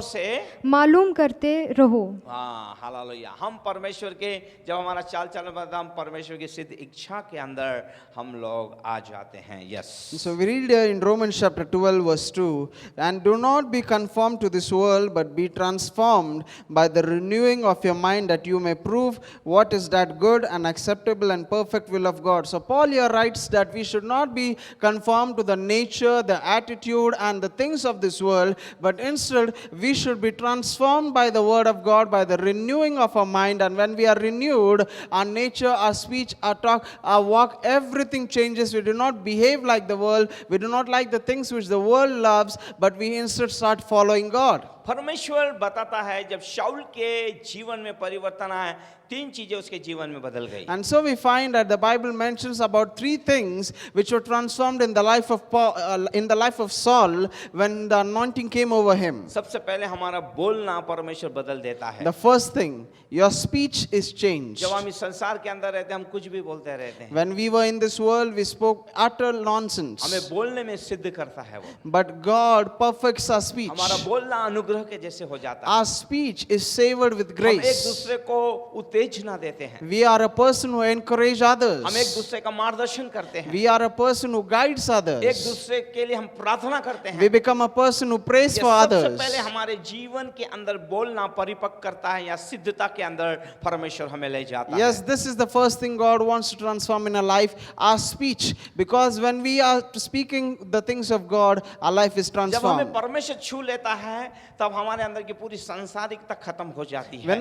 से मालूम करते रहो। हाँ हालेलुया। हम परमेश्वर के जब हमारा चाल चलन बदलता, हम परमेश्वर की सिद्ध इच्छा के अंदर हम लोग आ जाते हैं। Yes. So we read here in Romans chapter 12 verse 2, and do not be conformed to this world, but be transformed by the renewing of your mind, that you may prove what is that good and acceptable and perfect will of God. So Paul here writes that we should not be conformed to the nature, the attitude and the things of this world, but instead we should be transformed by the word of God, by the renewing of our mind. And when we are renewed, our nature, our speech, our talk, our walk, everything changes. We do not behave like the world. We do not like the things which the world loves, but we instead start following God. परमेश्वर बताता है जब शाऊल के जीवन में परिवर्तन आया, तीन चीजें उसके जीवन में बदल गई। And so we find that the Bible mentions about three things which were transformed in the life of Paul, in the life of Saul when the anointing came over him. सबसे पहले हमारा बोलना परमेश्वर बदल देता है। The first thing, your speech is changed. जब हम इस संसार के अंदर रहते हैं हम कुछ भी बोलते रहते हैं। When we were in this world, we spoke utter nonsense. हमें बोलने में सिद्ध करता है वो। But God perfects our speech. हमारा बोलना अनुग्रह के जैसे हो जाता है। Our speech is savored with हम एक grace. दूसरे को उत्तेजना देते हैं। We are a person who encourage others. हम एक दूसरे का मार्गदर्शन करते हैं। We are a person who guides एक others. दूसरे के लिए हम प्रार्थना करते हैं। We become a person who prays for सबसे others. पहले हमारे जीवन के अंदर बोलना परिपक्व करता है या सिद्धता के अंदर परमेश्वर हमें ले जाता है। Yes, this is the first thing God wants to transform in our life, our speech. Because when we are speaking the things of God, our life is जब हमें transformed. परमेश्वर छू लेता है तब हमारे अंदर की पूरी सांसारिकता खत्म हो जाती है।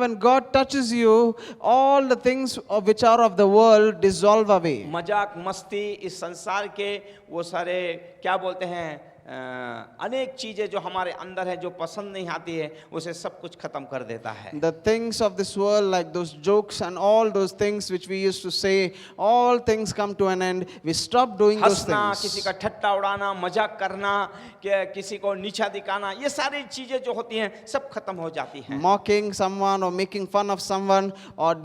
When God touches you, all the things which are of the world dissolve away. मजाक मस्ती इस संसार के वो सारे क्या बोलते हैं अनेक चीजें जो हमारे अंदर है जो पसंद नहीं आती है उसे सब कुछ खत्म कर देता है। The things of this world, like those jokes and all those things which we used to say, all things come to an end. We stop doing those हंसना, things. किसी का ठट्टा उड़ाना, मजाक करना, किसी को नीचा दिखाना, ये सारी चीजें जो होती हैं सब खत्म हो जाती हैं। Mocking someone or making fun of someone or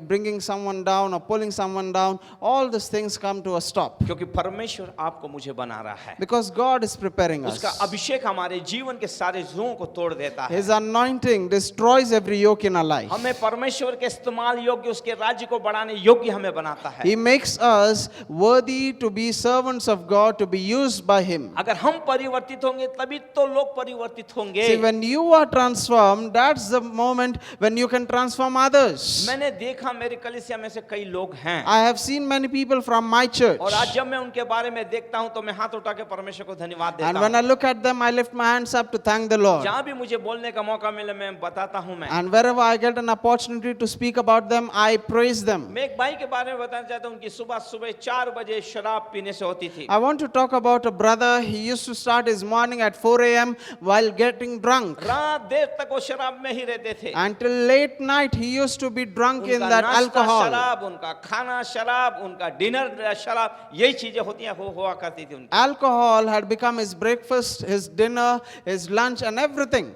bringing someone down or pulling someone down, all these things come to a stop. क्योंकि परमेश्वर आपको मुझे बना रहा है। Because God is preparing us. उसका अभिषेक हमारे जीवन के सारे जुओं को तोड़ देता है। His anointing destroys every yoke in our life. हमें परमेश्वर के इस्तेमाल योग्य, उसके राज्य को बढ़ाने योग्य हमें बनाता है। He makes us worthy to be servants of God, to be used by Him. अगर हम परिवर्तित होंगे तभी तो लोग परिवर्तित होंगे। See, when you are transformed, that's the moment when you can transform others. मैंने देखा मेरे कलीसिया में से कई लोग हैं। I have seen many people from my church. और आज जब मैं उनके बारे में देखता हूं तो मैं हाथ उठा के परमेश्वर को धन्यवाद देता And हूं। when I look at them, I lift my hands up to thank the Lord. जहां भी मुझे बोलने का मौका मिले मैं बताता हूं मैं। And wherever I get an opportunity to speak about them, I praise them. मैं एक भाई के बारे में बताना चाहता हूं, उनकी सुबह 4 बजे शराब पीने से होती थी। I want to talk about a brother. He used to start his morning at 4 a.m. while getting drunk. रात देर तक वो शराब में ही रहते थे। Until late night, he used to be drunk in उनका that नाश्ता alcohol. शराब, उनका खाना शराब, उनका डिनर शराब, यही चीजें होती हैं हुआ करती थी उनकी। Alcohol had become his breakfast, his dinner, his lunch and everything.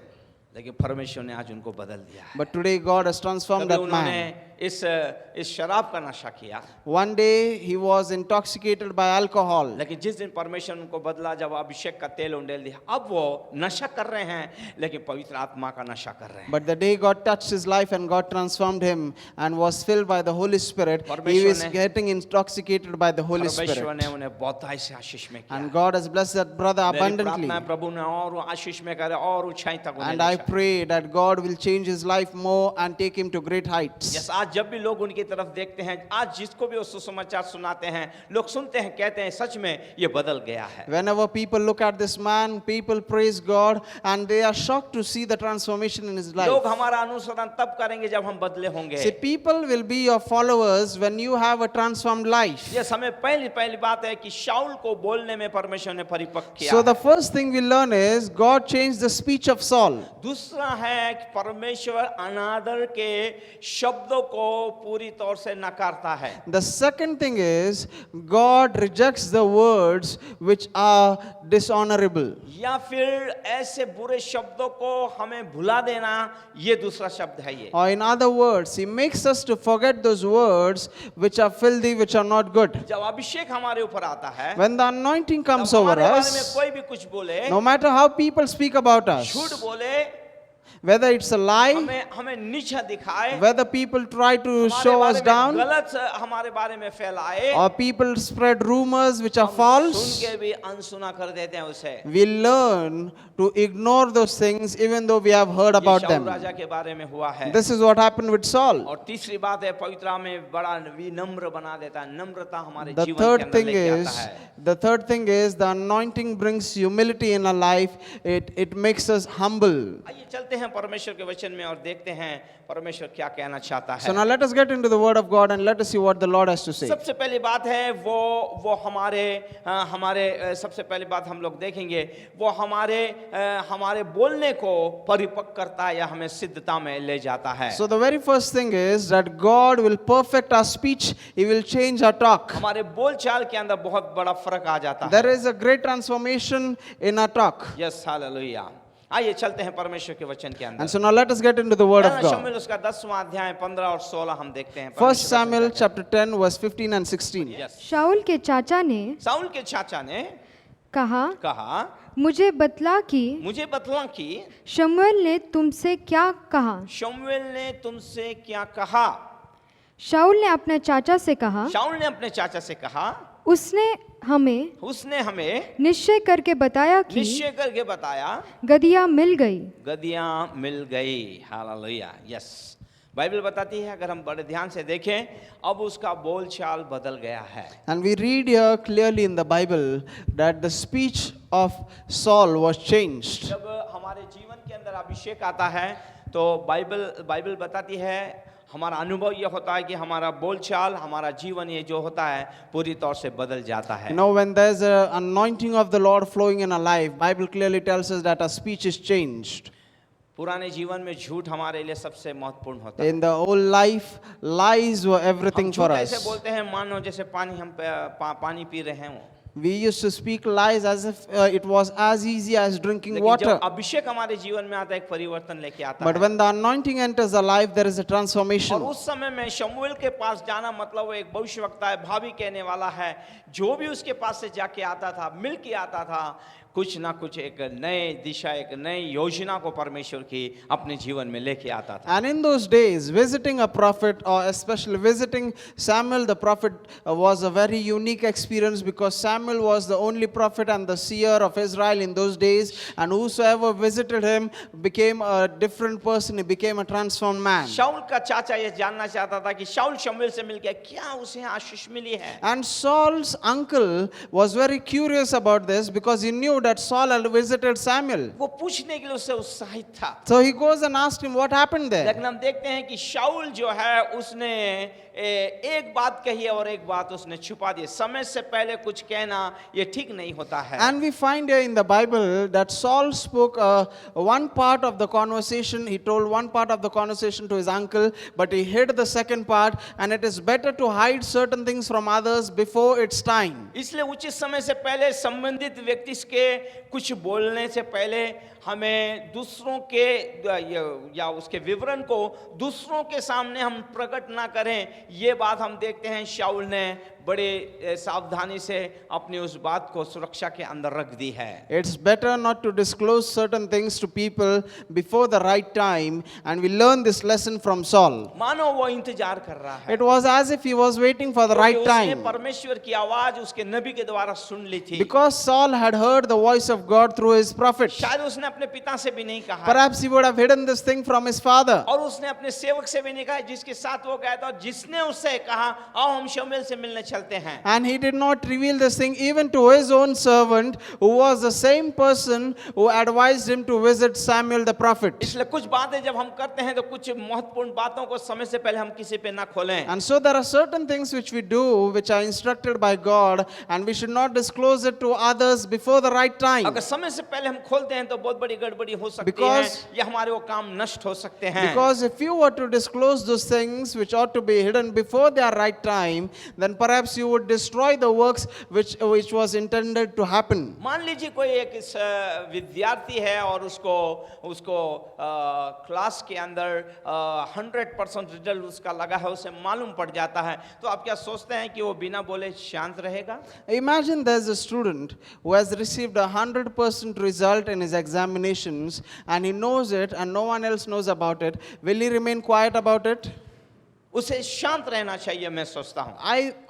लेकिन परमेश्वर ने आज उनको बदल दिया है। But today God has transformed कभी that उन्होंने man. इस शराब का नशा किया, One day he was intoxicated by alcohol. लेकिन जिस दिन परमेश्वर उनको बदला, जब अभिषेक का तेल उंडेल दिया, अब वो नशा कर रहे हैं, लेकिन पवित्र आत्मा का नशा कर रहे हैं। But the day God touched his life and God transformed him and was filled by the Holy Spirit, he परमेश्वर was ने- getting intoxicated by the Holy परमेश्वर Spirit. ने उन्हें बहुतायत से आशीष में किया। And God has blessed that brother मेरी abundantly. प्रार्थना है प्रभु ने और आशीष में करे और ऊंचाई तक उन्हें And ले I जाए। pray that God will change his life more and take him to great heights. Yes, आज जब भी लोग उनकी तरफ देखते हैं, आज जिसको भी वो सुसमाचार सुनाते हैं, लोग सुनते हैं, कहते हैं सच में ये बदल गया है। Whenever people look at this man, people praise God and they are shocked to see the transformation in his life. लोग हमारा अनुसरण तब करेंगे जब हम बदले होंगे। See, people will be your followers when you have a transformed life. Yes, हमें पहली बात है कि शाऊल को बोलने में परमेश्वर ने परिपक्व किया So the है। first thing we learn is God changed the speech of Saul. दूसरा है कि परमेश्वर अनादर के शब्दों को पूरी तौर से नकारता है। The second thing is God rejects the words which are dishonorable. या फिर ऐसे बुरे शब्दों को हमें भुला देना, ये दूसरा शब्द है ये। Or in other words, He makes us to forget those words which are filthy, which are not good. जब अभिषेक हमारे ऊपर आता है, When the anointing comes तब over हमारे बारे में us, कोई भी कुछ बोले, no matter how people speak about झूठ us, बोले, whether it's a lie, हमें नीचा दिखाए, whether people try to हमारे show बारे us में down, गलत हमारे बारे में फैलाए, or people spread rumors which are soon false, के भी अनसुना कर देते हैं उसे। we learn to ignore those things even though we have heard ये about शाऊल them. राजा के बारे में हुआ है। This is what happened with Saul. और तीसरी बात है, पवित्र में बड़ा विनम्र बना देता है। नम्रता हमारे The जीवन के third अंदर thing लेके आता is, है। the anointing brings humility in our life. It makes us humble. आइए चलते हैं परमेश्वर के वचन में और देखते हैं परमेश्वर क्या कहना चाहता So है। now let us get into the word of God and let us see what the Lord has to say. सबसे पहली बात है वो हमारे सबसे पहली बात हम लोग देखेंगे, वो हमारे बोलने को परिपक्व करता है या हमें सिद्धता में ले जाता है। So the very first thing is that God will perfect our speech. He will change our talk. हमारे बोलचाल के अंदर बहुत बड़ा फर्क आ जाता है। There is a great transformation in our talk. Yes, hallelujah. आइए चलते हैं परमेश्वर के वचन के अंदर। And so now let us get into the word of पहला God. शमूएल उसका 10वां अध्याय 15 और 16 हम देखते हैं। 1 Samuel chapter 10 verse 15 and 16. Yes, शाऊल के चाचा ने शाऊल के चाचा ने कहा, मुझे बतला कि बतला कि शमूएल ने तुमसे क्या कहा। शमूएल ने तुमसे क्या कहा। शाऊल ने अपने चाचा से कहा, शाऊल ने अपने चाचा से कहा, उसने हमें निश्चय करके बताया कि गदिया मिल गई। हालेलुया। यस, बाइबल बताती है, अगर हम बड़े ध्यान से देखें, अब उसका बोलचाल बदल गया है। And we read here clearly in the Bible that the speech of Saul was changed. जब हमारे जीवन के अंदर अभिषेक आता है तो बाइबल बताती है, हमारा अनुभव ये होता है कि हमारा बोलचाल, हमारा जीवन ये जो होता है पूरी तौर से बदल जाता है। You know, when there's an anointing of the Lord flowing in our life, Bible clearly tells us that our speech is changed. पुराने जीवन में झूठ हमारे लिए सबसे महत्वपूर्ण होता है। In the old life, lies were everything for हम झूठ ऐसे us. बोलते हैं मानो जैसे पानी पी रहे हैं। We used to speak lies as if it was as easy as drinking लेकिन water. जब अभिषेक हमारे जीवन में आता है, एक परिवर्तन लेके आता But है। when the anointing enters our life, there is a और transformation. उस समय में शमूएल के पास जाना मतलब वो एक भविष्यवक्ता है, भावी कहने वाला है। जो भी उसके पास से जाके आता था, मिल के आता था, कुछ ना कुछ एक नए दिशा, एक नई योजना को परमेश्वर की अपने जीवन में लेके आता था। And in those days, visiting a prophet, or especially visiting Samuel the prophet, was a very unique experience, because Samuel was the only prophet and the seer of Israel in those days, and whosoever visited him became a different person. He became a transformed man. शाऊल का चाचा ये जानना चाहता था कि शाऊल शमूएल से मिल गया, क्या उसे आशीष मिली है। And Saul's uncle was very curious about this, because he knew that Saul had visited Samuel. वो पूछने के लिए उससे उत्साहित था। So he goes and asked him what happened there. लेकिन हम देखते हैं कि शाऊल जो है उसने एक बात कही है और एक बात उसने छुपा दी। समय से पहले कुछ कहना ये ठीक नहीं होता है। And we find here in the Bible that Saul spoke one part of the conversation. He told one part of the conversation to his uncle, but he hid the second part. And it is better to hide certain things from others before it's time. इसलिए उचित समय से पहले संबंधित व्यक्ति के कुछ बोलने से पहले हमें दूसरों के या उसके विवरण को दूसरों के सामने हम प्रकट ना करें, ये बात हम देखते हैं शाऊल ने बड़े सावधानी से अपनी उस बात को सुरक्षा के अंदर रख दी है। It's better not to disclose certain things to people before the right time, and we learn this lesson from Saul. मानो वो इंतजार कर रहा है, It was as if he was waiting for the right उसने time. परमेश्वर की आवाज उसके नबी के द्वारा सुन ली थी। Because Saul had heard the voice of God through his prophet. शायद उसने अपने पिता से भी नहीं कहा, Perhaps he would have hidden this thing from his father. और उसने अपने सेवक से भी नहीं कहा जिसके साथ वो गया था, और जिसने उससे कहा आओ हम शमूएल से मिलने चलते हैं। And he did not reveal this thing even to his own servant, who was the same person who advised him to visit Samuel the prophet. इसलिए कुछ बातें जब हम करते हैं तो कुछ महत्वपूर्ण बातों को समय से पहले हम किसी पे ना खोलें। And so there are certain things which we do which are instructed by God, and we should not disclose it to others before the right time. अगर समय से पहले हम खोलते हैं तो बहुत बड़ी गड़बड़ी हो सकती Because- है, या हमारे वो काम नष्ट हो सकते हैं। Because if you were to disclose those things which ought to be hidden before their right time, then perhaps you would destroy the works which was intended to happen. मान लीजिए कोई एक विद्यार्थी है और उसको क्लास के अंदर 100% रिजल्ट उसका लगा है, उसे मालूम पड़ जाता है, तो आप क्या सोचते हैं कि वो बिना बोले शांत रहेगा? Imagine there's a student who has received 100% result in his examinations, and he knows it and no one else knows about it. Will he remain quiet about it? उसे शांत रहना चाहिए, मैं सोचता हूँ।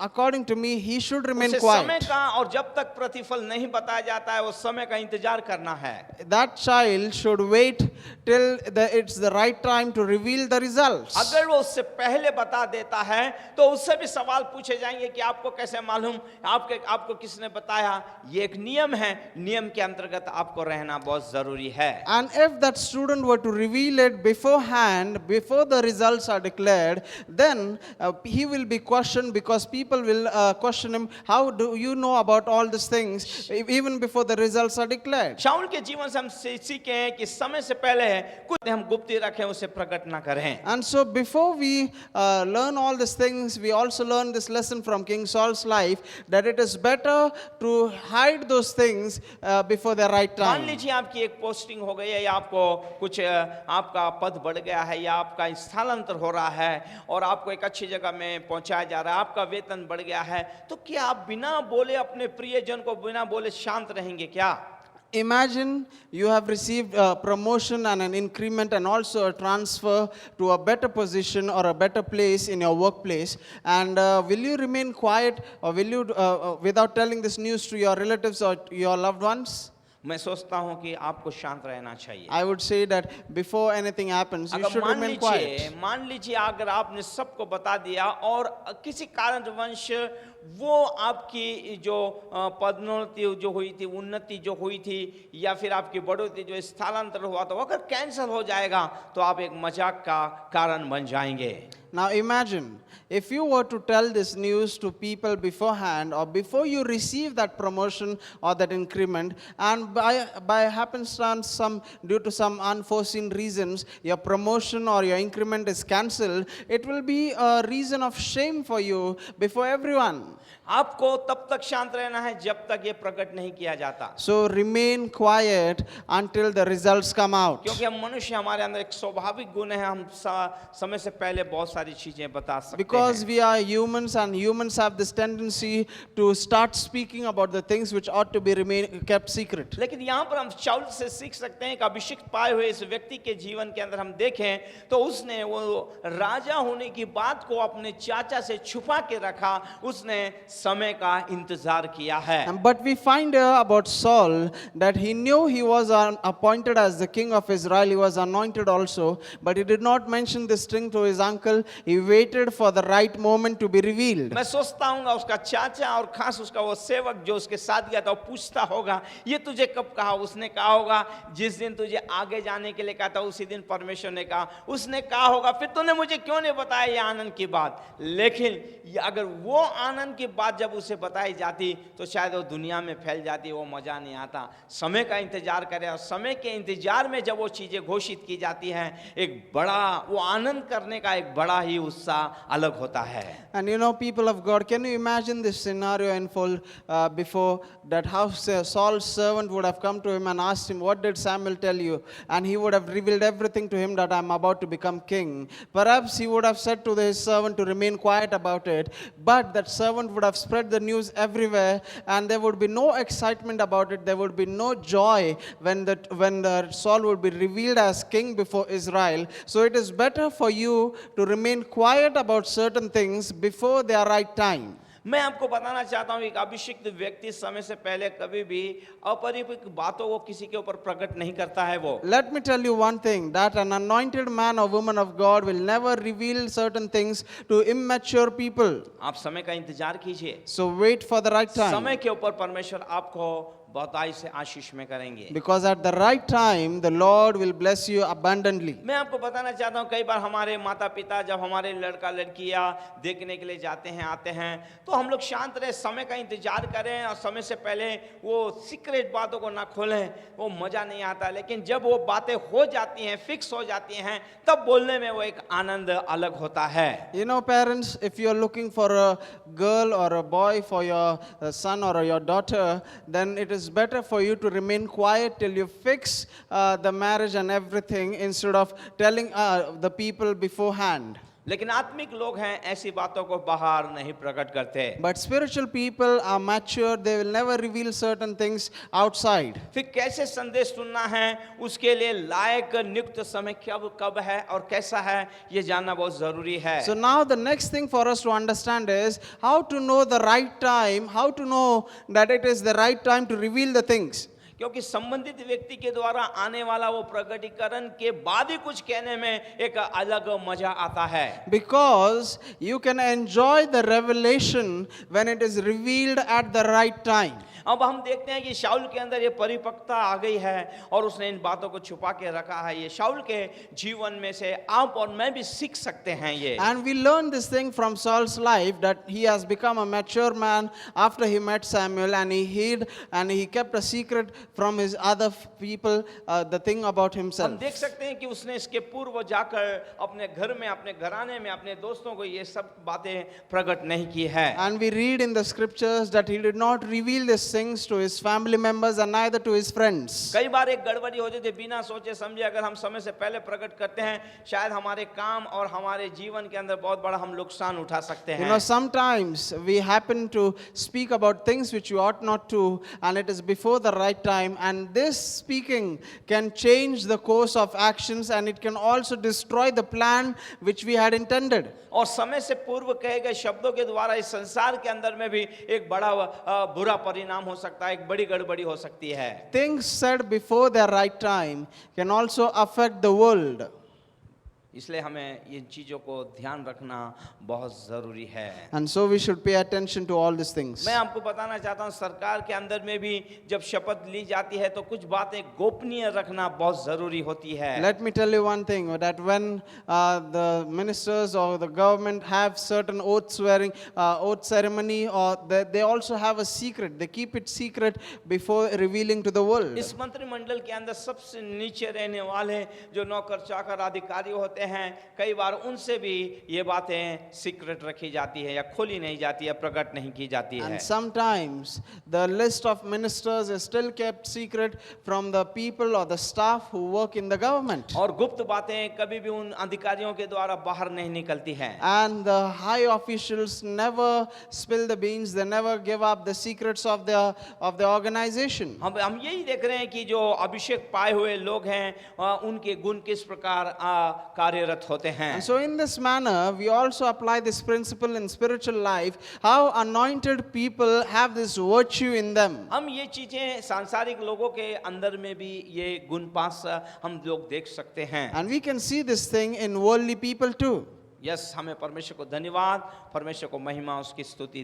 According to me, he should remain उसे समय quiet. का और जब तक प्रतिफल नहीं बताया जाता है, उस समय का इंतजार करना है। That child should wait till it's the right time to reveal the results. अगर वो उससे पहले बता देता है तो उससे भी सवाल पूछे जाएंगे कि आपको कैसे मालूम, आपको किसने बताया। ये एक नियम है, नियम के अंतर्गत आपको रहना बहुत जरूरी है। And if that student were to reveal it beforehand, before the results are declared, then he will be questioned, because people will question him, how do you know about all these things even before the results are declared? शाऊल के जीवन से हम सीखे हैं कि समय से पहले कुछ हम गुप्ती रखें, उसे प्रकट ना करें। And so before we learn all these things, we also learn this lesson from King Saul's life, that it is better to hide those things before the right मान time. लीजिए आपकी एक पोस्टिंग हो गई है, या आपको कुछ आपका पद बढ़ गया है, या आपका स्थलांतर हो रहा है और आपको एक अच्छी जगह में पहुंचाया जा रहा है, आपका वेतन बढ़ गया है, तो क्या आप बिना बोले अपने प्रियजन को बिना बोले शांत रहेंगे क्या? Imagine you have received a promotion and an increment and also a transfer to a better position or a better place in your workplace, and will you remain quiet, or will you without telling this news to your relatives or your loved ones? मैं सोचता हूं कि आपको शांत रहना चाहिए। I would say that before anything happens, you अगर should remain quiet. मान लीजिए अगर आपने सबको बता दिया और किसी कारणवश वो आपकी जो पदोन्नति जो हुई थी, उन्नति जो हुई थी, या फिर आपकी बढ़ोतरी जो स्थलांतर हुआ था, अगर कैंसिल हो जाएगा तो आप एक मजाक का कारण बन जाएंगे। Now imagine if you were to tell this news to people beforehand, or before you receive that promotion or that increment, and by happenstance, due to some unforeseen reasons, your promotion or your increment is cancelled, it will be a reason of shame for you before everyone. आपको तब तक शांत रहना है जब तक ये प्रकट नहीं किया जाता। So remain quiet until the results come out. क्योंकि हम मनुष्य, हमारे अंदर एक स्वाभाविक गुण है, हम समय से पहले बहुत सारी चीजें बता सकते Because हैं। we are humans, and humans have this tendency to start speaking about the things which ought to be kept secret. लेकिन यहाँ पर हम शाऊल से सीख सकते हैं कि अभिषिक्त पाए हुए इस व्यक्ति के जीवन के अंदर हम देखें तो उसने वो राजा होने की बात को अपने चाचा से छुपा के रखा, उसने समय का इंतजार किया है। But we find about Saul that he knew he was appointed as the king of Israel. He was anointed also, but he did not mention this thing to his uncle. He waited for the right moment to be revealed. मैं सोचता हूँ उसका चाचा और खास उसका वो सेवक जो उसके साथ गया था, वो पूछता होगा ये तुझे कब कहा? उसने कहा होगा जिस दिन तुझे आगे जाने के लिए कहा था उसी दिन परमेश्वर ने कहा। उसने कहा होगा फिर तूने मुझे क्यों नहीं बताया ये आनंद की बात? लेकिन अगर वो आनंद की बात जब उसे बताई जाती तो शायद वो दुनिया में फैल जाती, वो मजा नहीं आता। समय का इंतजार करें, और समय के इंतजार में जब वो चीजें घोषित की जाती हैं, एक बड़ा वो आनंद करने का एक बड़ा बड़ा ही उत्साह अलग होता है। And you know, people of God, can you imagine this scenario unfold before that? How Saul's servant would have come to him and asked him, "What did Samuel tell you?" And he would have revealed everything to him that I'm about to become king. Perhaps he would have said to his servant to remain quiet about it, but that servant would have spread the news everywhere, and there would be no excitement about it. There would be no joy when the Saul would be revealed as king before Israel. So it is better for you to remain quiet about certain things before their right time. मैं आपको बताना चाहता हूं, एक अभिषिक्त व्यक्ति समय से पहले कभी भी अपरिपक्व बातों को किसी के ऊपर प्रकट नहीं करता है। वो Let me tell you one thing, that an anointed man or woman of God will never reveal certain things to immature people. आप समय का इंतजार कीजिए, So wait for the right time. समय के ऊपर परमेश्वर आपको बहुतायत से आशीष में करेंगे। Because at the right time, the Lord will bless you abundantly. मैं आपको बताना चाहता हूँ, कई बार हमारे माता पिता जब हमारे लड़का लड़कियां देखने के लिए जाते हैं आते हैं, तो हम लोग शांत रहे, समय का इंतजार करें और समय से पहले वो सीक्रेट बातों को ना खोलें, वो मजा नहीं आता। लेकिन जब वो बातें हो जाती हैं, फिक्स हो जाती हैं, तब बोलने में वो एक आनंद अलग होता है। You know, parents, if you are looking for a girl or a boy for your son or your daughter, then it is better for you to remain quiet till you fix the marriage and everything, instead of telling the people beforehand. लेकिन आत्मिक लोग हैं, ऐसी बातों को बाहर नहीं प्रकट करते। But spiritual people are mature, they will never reveal certain things outside. फिर कैसे संदेश सुनना है, उसके लिए लायक नियुक्त समय कब है और कैसा है, ये जानना बहुत जरूरी है। So now the next thing for us to understand is how to know the right time, how to know that it is the right time to reveal the things. क्योंकि संबंधित व्यक्ति के द्वारा आने वाला वो प्रकटीकरण के बाद ही कुछ कहने में एक अलग मजा आता है। Because you can enjoy the revelation when it is revealed at the right time. अब हम देखते हैं कि शाऊल के अंदर ये परिपक्वता आ गई है और उसने इन बातों को छुपा के रखा है। ये शाऊल के जीवन में से आप और मैं भी सीख सकते हैं ये। And we learn this thing from Saul's life, that he has become a mature man after he met Samuel, and he hid and he kept a secret from his other people the thing about himself. हम देख सकते हैं कि उसने इसके पूर्व जाकर अपने घर में, अपने घराने में, अपने दोस्तों को ये सब बातें प्रकट नहीं की है। And we read in the scriptures that he did not reveal these things to his family members and neither to his friends. कई बार एक गड़बड़ी हो जाती है, बिना सोचे समझे अगर हम समय से पहले प्रकट करते हैं, शायद हमारे काम और हमारे जीवन के अंदर बहुत बड़ा हम नुकसान उठा सकते हैं। You know, sometimes we happen to speak about things which we ought not to, and it is before the right time, and this speaking can change the course of actions, and it can also destroy the plan which we had intended. और समय से पूर्व कहे गए शब्दों के द्वारा इस संसार के अंदर में भी एक बड़ा बुरा परिणाम हो सकता है, एक बड़ी गड़बड़ी हो सकती है। Things said before their right time can also affect the world. इसलिए हमें इन चीजों को ध्यान रखना बहुत जरूरी है। And so we should pay attention to all these things. मैं आपको बताना चाहता हूँ, सरकार के अंदर में भी जब शपथ ली जाती है तो कुछ बातें गोपनीय रखना बहुत जरूरी होती है। Let me tell you one thing, that when the ministers or the government have certain oath swearing, oath ceremony, or they also have a secret, they keep it secret before revealing to the world. इस मंत्रिमंडल के अंदर सबसे नीचे रहने वाले जो नौकर चाकर अधिकारी होते हैं, कई बार उनसे भी ये बातें सीक्रेट रखी जाती है या खोली नहीं जाती है, प्रकट नहीं की जाती है। And sometimes the list of ministers is still kept secret from the people or the staff who work in the government. और गुप्त बातें कभी भी उन अधिकारियों के द्वारा बाहर नहीं निकलती हैं। And the high officials never spill the beans, they never give up the secrets of the organization. हम यही देख रहे हैं कि जो अभिषेक पाए हुए लोग हैं, उनके गुण किस प्रकार कार्यरत होते हैं। And so in this manner we also apply this principle in spiritual life, how anointed people have this virtue in them. हम ये चीजें सांसारिक लोगों के अंदर में भी ये गुण पास हम लोग देख सकते हैं। And we can see this thing in worldly people too. Yes, हमें परमेश्वर को धन्यवाद, परमेश्वर को महिमा, उसकी स्तुति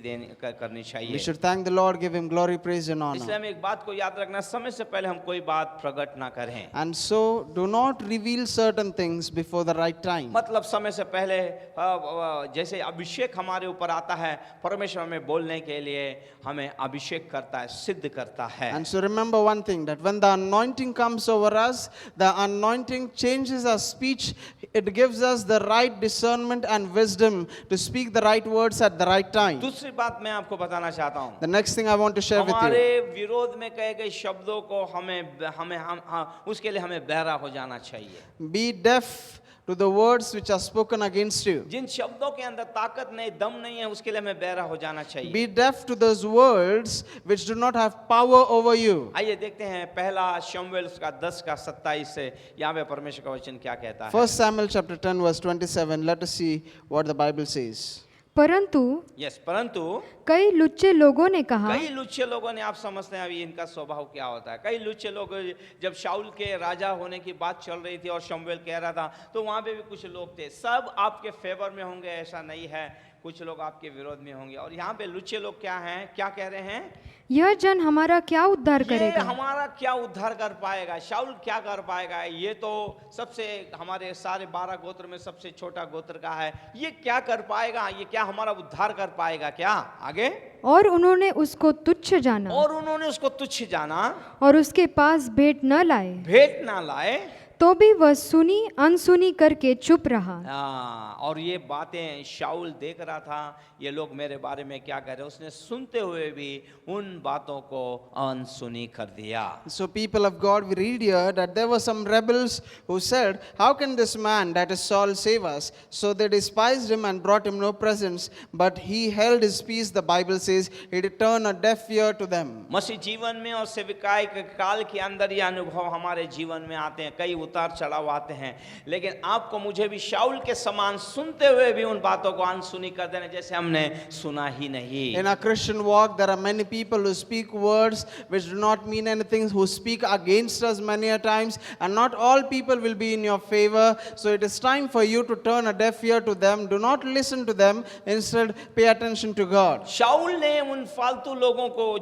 करनी चाहिए। We should thank the Lord, give him glory, praise and इसलिए honor. हमें एक बात को याद रखना, समय से पहले हम कोई बात प्रकट ना करें। And so do not reveal certain things before the right time. मतलब समय से पहले जैसे अभिषेक हमारे ऊपर आता है, परमेश्वर हमें बोलने के लिए हमें अभिषेक करता है, सिद्ध करता है। And so remember one thing, that when the anointing comes over us, the anointing changes our speech. It gives us the right discernment discernment and wisdom to speak the right words at the right time. दूसरी बात मैं आपको बताना चाहता हूँ, The next thing I want to share with हमारे you. विरोध में कहे गए शब्दों को उसके लिए हमें बहरा हो जाना चाहिए। Be deaf to the words which are spoken against you. जिन शब्दों के अंदर ताकत नहीं, दम नहीं है, उसके लिए हमें बहरा हो जाना चाहिए। Be deaf to those words which do not have power over you. आइए देखते हैं पहला शमूएल का 10:27 से यहाँ पे परमेश्वर का वचन क्या कहता है। 1 Samuel chapter 10 verse 27. Let us see what the Bible says. परंतु परंतु कई लुच्चे लोगों ने कहा, कई लुच्चे लोगों ने, आप समझते हैं अभी इनका स्वभाव क्या होता है। कई लुच्चे लोग, जब शाऊल के राजा होने की बात चल रही थी और शमूएल कह रहा था, तो वहां पे भी कुछ लोग थे। सब आपके फेवर में होंगे ऐसा नहीं है, कुछ लोग आपके विरोध में होंगे। और यहाँ पे लुच्चे लोग क्या हैं, क्या कह रहे हैं? यह जन हमारा क्या उद्धार ये करेगा? हमारा क्या उद्धार कर पाएगा? शाऊल क्या कर पाएगा? ये तो सबसे, हमारे सारे 12 गोत्र में सबसे छोटा गोत्र का है, ये क्या कर पाएगा? ये क्या हमारा उद्धार कर पाएगा क्या? आगे, और उन्होंने उसको तुच्छ जाना, और उन्होंने उसको तुच्छ जाना और उसके पास भेंट न लाए, भेंट ना लाए, तो भी वह सुनी अनसुनी करके चुप रहा। और ये बातें शाऊल देख रहा था, ये लोग मेरे बारे में क्या कह रहे हैं, उसने सुनते हुए भी उन बातों को अनसुनी कर दिया। So people of God, we read here that there were some rebels who said, how can this man, that is Saul, save us? So they despised him and brought him no presents, but he held his peace, the Bible says. He did turn a deaf ear to them. मसीह जीवन में और सेविकाई के काल के अंदर ये अनुभव हमारे जीवन में आते हैं, कई उतार चढ़ाव आते हैं, लेकिन आपको मुझे भी शाऊल के समान सुनते हुए भी उन बातों को अनसुनी कर देना, जैसे हमने सुना ही नहीं। In our Christian walk, there are many people who speak words which do not mean anything, who speak against us many a times, and not all people will be in your favor. So it is time for you to turn a deaf ear to them. Do not listen to them. Instead, pay attention to God. शाऊल ने उन फालतू लोगों को,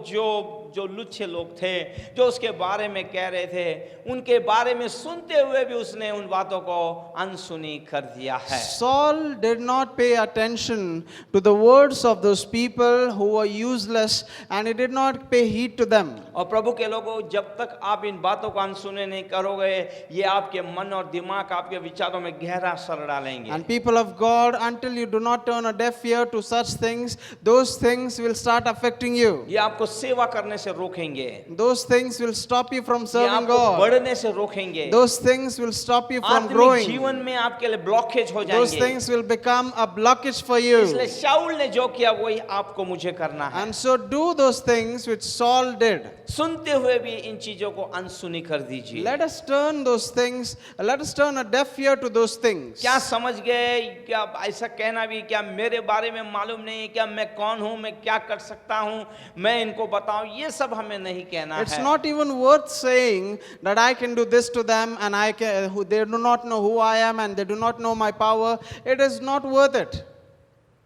जो लुच्चे लोग थे, जो उसके बारे में कह रहे थे, उनके बारे में सुनते हुए भी उसने उन बातों को अनसुनी कर दिया है। Saul did not pay attention to the words of those people who were useless, and he did not pay heed to them. और प्रभु के लोगों, जब तक आप इन बातों को अनसुने नहीं करोगे, ये आपके मन और दिमाग, आपके विचारों में गहरा असर डालेंगे। And people of God, until you do not turn a deaf ear to such things, those things will start affecting you. ये आपको सेवा करने से रोकेंगे, Those things will stop you from ये serving आपको God. बढ़ने से रोकेंगे, Those things will stop you from आत्मिक growing. जीवन में आपके लिए ब्लॉकेज हो Those जाएंगे। things will become a blockage for you. इसलिए शाऊल ने जो किया वही आपको मुझे करना है। And so do those things which Saul did. सुनते हुए भी इन चीजों को अनसुनी कर दीजिए। Let us turn those things, let us turn a deaf ear to those things. क्या समझ गए? क्या ऐसा कहना भी, क्या मेरे बारे में मालूम नहीं है, क्या मैं कौन हूं, मैं क्या कर सकता हूं, मैं इनको बताऊं, ये सब हमें नहीं कहना It's है। not even worth saying that I can do this to them, and they do not know who I am and they do not know my power. It is not worth it.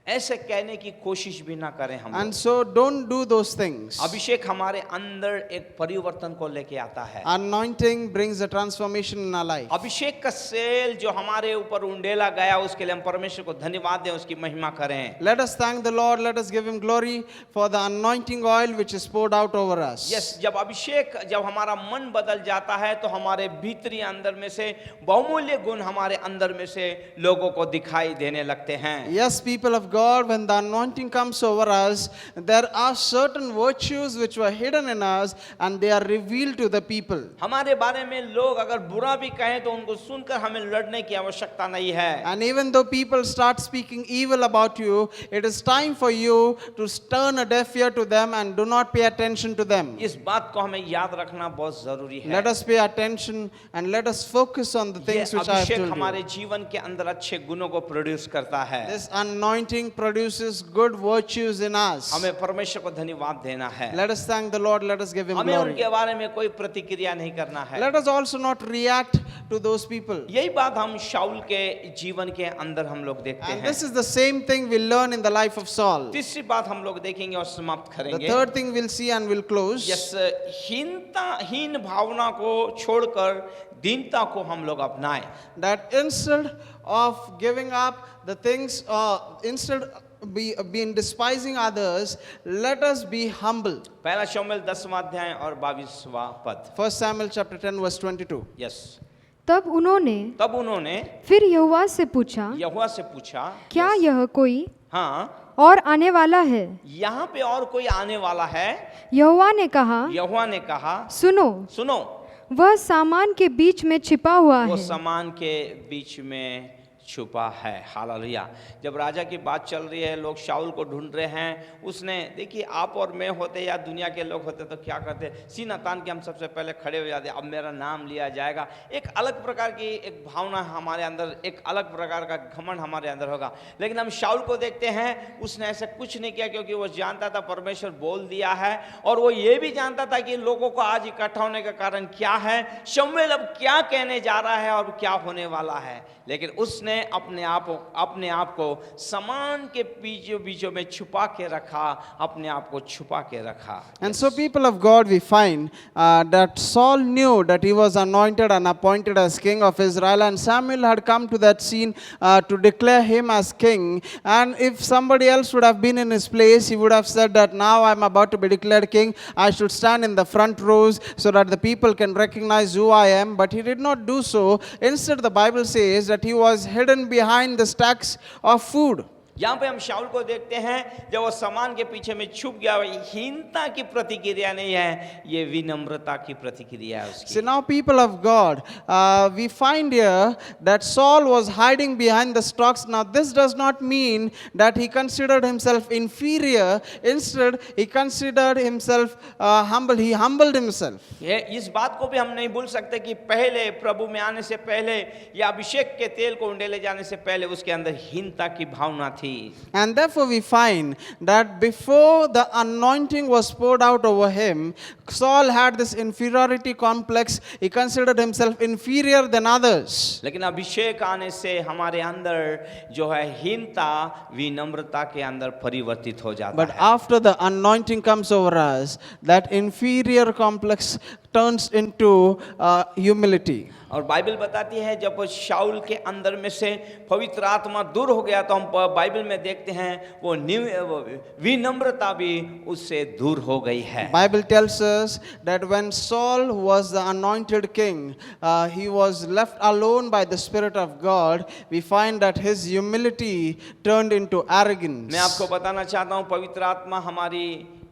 ऐसे कहने की कोशिश भी ना करें हम And लोग। so don't do those things. अभिषेक हमारे अंदर एक परिवर्तन को लेके आता है। Anointing brings a transformation in our life. अभिषेक का सेल जो हमारे ऊपर उंडेला गया, उसके लिए हम परमेश्वर को धन्यवाद दें, उसकी महिमा करें। Let us thank the Lord, let us give him glory for the anointing oil which is poured out over us. Yes, जब हमारा मन बदल जाता है तो हमारे भीतरी अंदर में से बहुमूल्य गुण हमारे अंदर में से लोगों को दिखाई देने लगते हैं। Yes, people of God, when the anointing comes over us, there are certain virtues which were hidden in us and they are revealed to the people. हमारे बारे में लोग अगर बुरा भी कहें तो उनको सुनकर हमें लड़ने की आवश्यकता नहीं है। And even though people start speaking evil about you, it is time for you to turn a deaf ear to them and do not pay attention to them. इस बात को हमें याद रखना बहुत जरूरी है। Let us pay attention and let us focus on the ये things which I have Abhishek told हमारे you. जीवन के अंदर अच्छे गुणों को प्रोड्यूस करता है। This anointing produces good virtues in us. हमें परमेश्वर को धन्यवाद देना है। Let us thank the Lord, let us give him हमें glory. उनके बारे में कोई प्रतिक्रिया नहीं करना है। Let us also not react to those people. यही बात हम शाऊल के जीवन के अंदर हम लोग देखते And हैं। this is the same thing we learn in the life of Saul. तीसरी बात हम लोग देखेंगे और समाप्त The करेंगे। third thing we'll see and we'll close. Yes, हीन भावना को छोड़कर दीनता को हम लोग अपनाएं। That instead of giving up the things, instead being despising others, let us be humble. पहला शमूएल 10वां अध्याय और 22वां पद। 1 Samuel chapter 10 verse 22. यस, तब उन्होंने फिर यहोवा से पूछा, क्या यह कोई हाँ और आने वाला है? यहाँ पे और कोई आने वाला है? यहोवा ने कहा, सुनो, वह सामान के बीच में छिपा हुआ वो है। सामान के बीच में छुपा है। हालेलुया। जब राजा की बात चल रही है, लोग शाऊल को ढूंढ रहे हैं, उसने, देखिए आप और मैं होते या दुनिया के लोग होते तो क्या करते, सीना तान के हम सबसे पहले खड़े हो जाते, अब मेरा नाम लिया जाएगा। एक अलग प्रकार की एक भावना हमारे अंदर, एक अलग प्रकार का घमंड हमारे अंदर होगा। लेकिन हम शाऊल को देखते हैं, उसने ऐसा कुछ नहीं किया, क्योंकि वो जानता था परमेश्वर बोल दिया है, और वो ये भी जानता था कि लोगों को आज इकट्ठा होने का कारण क्या है, शमूएल अब क्या कहने जा रहा है और क्या होने वाला है। लेकिन उसने अपने आप को सामान के बीचों में छुपा के रखा, अपने आप को छुपा के रखा। And so, people of God, we find that Saul knew that he was anointed and appointed as king of Israel, and Samuel had come to that scene to declare him as king. And if somebody else would have been in his place, he would have said that now I'm about to be declared king, I should stand in the front rows so that the people can recognize who I am. But he did not do so. Instead, the Bible says that he was hidden behind the stacks of food. यहाँ पे हम शाऊल को देखते हैं, जब वो सामान के पीछे में छुप गया, हीनता की प्रतिक्रिया नहीं है, ये विनम्रता की प्रतिक्रिया है उसकी। So now, people of God, we find here that Saul was hiding behind the stocks. Now, this does not mean that he considered himself inferior. Instead, he considered himself humble. He humbled himself. ये इस बात को भी हम नहीं भूल सकते कि पहले प्रभु में आने से पहले या अभिषेक के तेल को उंडेले जाने से पहले उसके अंदर हीनता की भावना थी। And therefore we find that before the anointing was poured out over him, Saul had this inferiority complex. He considered himself inferior than others. लेकिन अभिषेक आने से हमारे अंदर जो है हीनता विनम्रता के अंदर परिवर्तित हो जाता But है। after the anointing comes over us, that inferior complex turns into humility. और बाइबल बताती है जब शाऊल के अंदर में से पवित्र आत्मा दूर हो गया, तो हम बाइबल में देखते हैं वो विनम्रता भी उससे दूर हो गई है। Bible tells us that when Saul was the anointed king, he was left alone by the Spirit of God. We find that his humility turned into arrogance. मैं आपको बताना चाहता हूँ, पवित्र आत्मा हमारी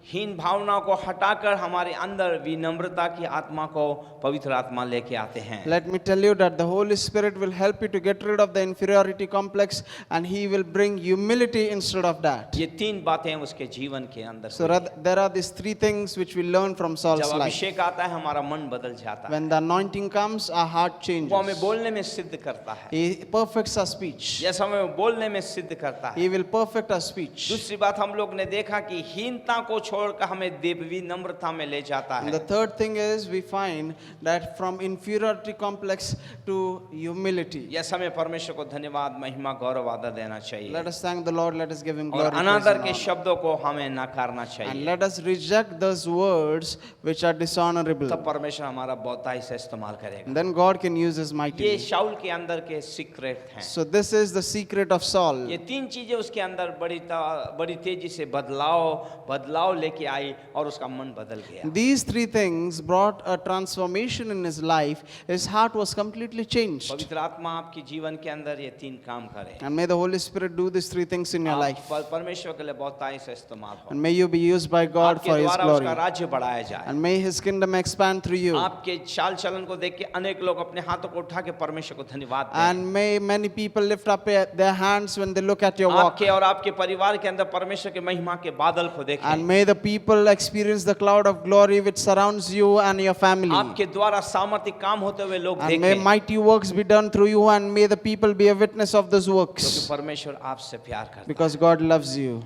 हीन भावनाओं को हटाकर हमारे अंदर विनम्रता की आत्मा को पवित्र आत्मा लेके आते हैं। Let me tell you that the Holy Spirit will help you to get rid of the inferiority complex, and he will bring humility instead of that. ये तीन बातें उसके जीवन के अंदर So there are these three things which we learn from Saul's जब life. अभिषेक आता है हमारा मन बदल जाता है, When the anointing comes, our heart changes. वो हमें बोलने में सिद्ध करता है, He perfects our speech. जैसा हमें बोलने में सिद्ध करता है। He will perfect our speech. दूसरी बात हम लोग ने देखा कि हीनता को छोड़कर हमें देवी नम्रता में ले जाता And है। the third thing is we find that from inferiority complex to humility. Yes, हमें परमेश्वर को धन्यवाद, महिमा, गौरव, आदर देना चाहिए, Let us thank the Lord, let us give him और glory. praise अनादर and के honor. शब्दों को हमें नकारना And चाहिए। let us reject those words which are dishonorable. तब परमेश्वर हमारा बहुताई से इस्तेमाल करेगा। And then God can use his ये mightily. शाऊल के अंदर के सीक्रेट हैं। So this is the secret of Saul. ये तीन चीजें उसके अंदर बड़ी तेजी से बदलाव लेके आई और उसका मन बदल गया। These three things brought a transformation in his life. His heart was completely changed. पवित्र आत्मा आपके जीवन के अंदर ये तीन काम करे, And may the Hoली Spirit do these three things in your life. आप परमेश्वर के लिए बहुताई से इस्तेमाल हो, And may you be used by God आपके for his द्वारा glory. उसका राज्य बढ़ाया जाए। And may his kingdom expand through you. आपके चाल चलन को देख के अनेक लोग अपने हाथों को उठा के परमेश्वर को धन्यवाद दें। And may many people lift up their hands when they look at your walk. आपके और आपके परिवार के अंदर परमेश्वर के महिमा के बादल को देखें। And may the people experience the cloud of glory which surrounds you and your family. आपके द्वारा सामर्थ्य काम होते हुए लोग And may देखें, mighty works be done through you, and may the people be a witness of those क्योंकि works. परमेश्वर आपसे प्यार करता है। Because God loves you.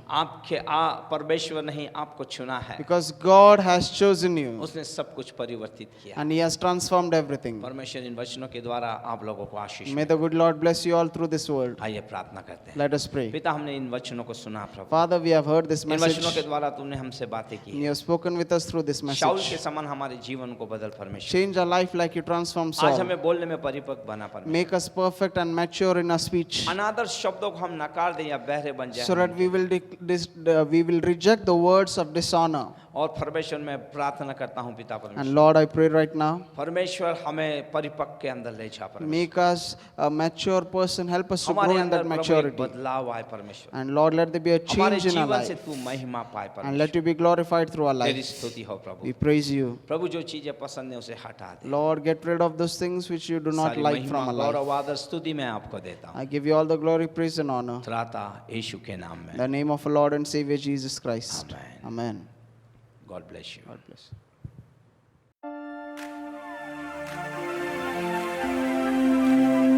परमेश्वर नहीं आपको चुना है, Because God has chosen you. उसने सब कुछ परिवर्तित किया। And he has transformed everything. परमेश्वर इन वचनों के द्वारा आप लोगों को आशीष May they. the good Lord bless you all through this word. आइए प्रार्थना करते हैं। Let us pray. पिता, हमने इन वचनों को सुना प्रभु, Father, we have heard this इन वचनों के message. द्वारा तुमने हमसे बातें And की। you have spoken with us through this शाऊल के message. समान हमारे जीवन को बदल परमेश्वर। Change our life like you transformed आज Saul. हमें बोलने में परिपक्व बना परमेश्वर। Make us perfect and mature in our speech, अनादर शब्दों को हम नकार दें या बहरे बन so जाए, that we will reject the words of dishonor. और परमेश्वर मैं प्रार्थना करता हूँ पिता And परमेश्वर, Lord, I pray right now, परमेश्वर हमें परिपक्व के अंदर ले जा परमेश्वर, make us a mature person. Help us to हमारे grow in अंदर that प्रभु एक maturity. बदलाव आए परमेश्वर, And Lord, let there be a हमारे change in our जीवन से life. तू महिमा पाए And let परमेश्वर, you be glorified through our तेरी lives. स्तुति हो प्रभु। We praise you. प्रभु जो चीजें पसंद है उसे हटा दे, Lord, get rid of those things which you do not सारी like महिमा from our life. गौरव आदर स्तुति मैं आपको देता हूँ, I give you all the glory, praise, and honor. त्राता यीशु के नाम In में, the name of our Lord and Savior Jesus Christ. Amen. Amen. God bless you. God bless.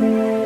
Thank you.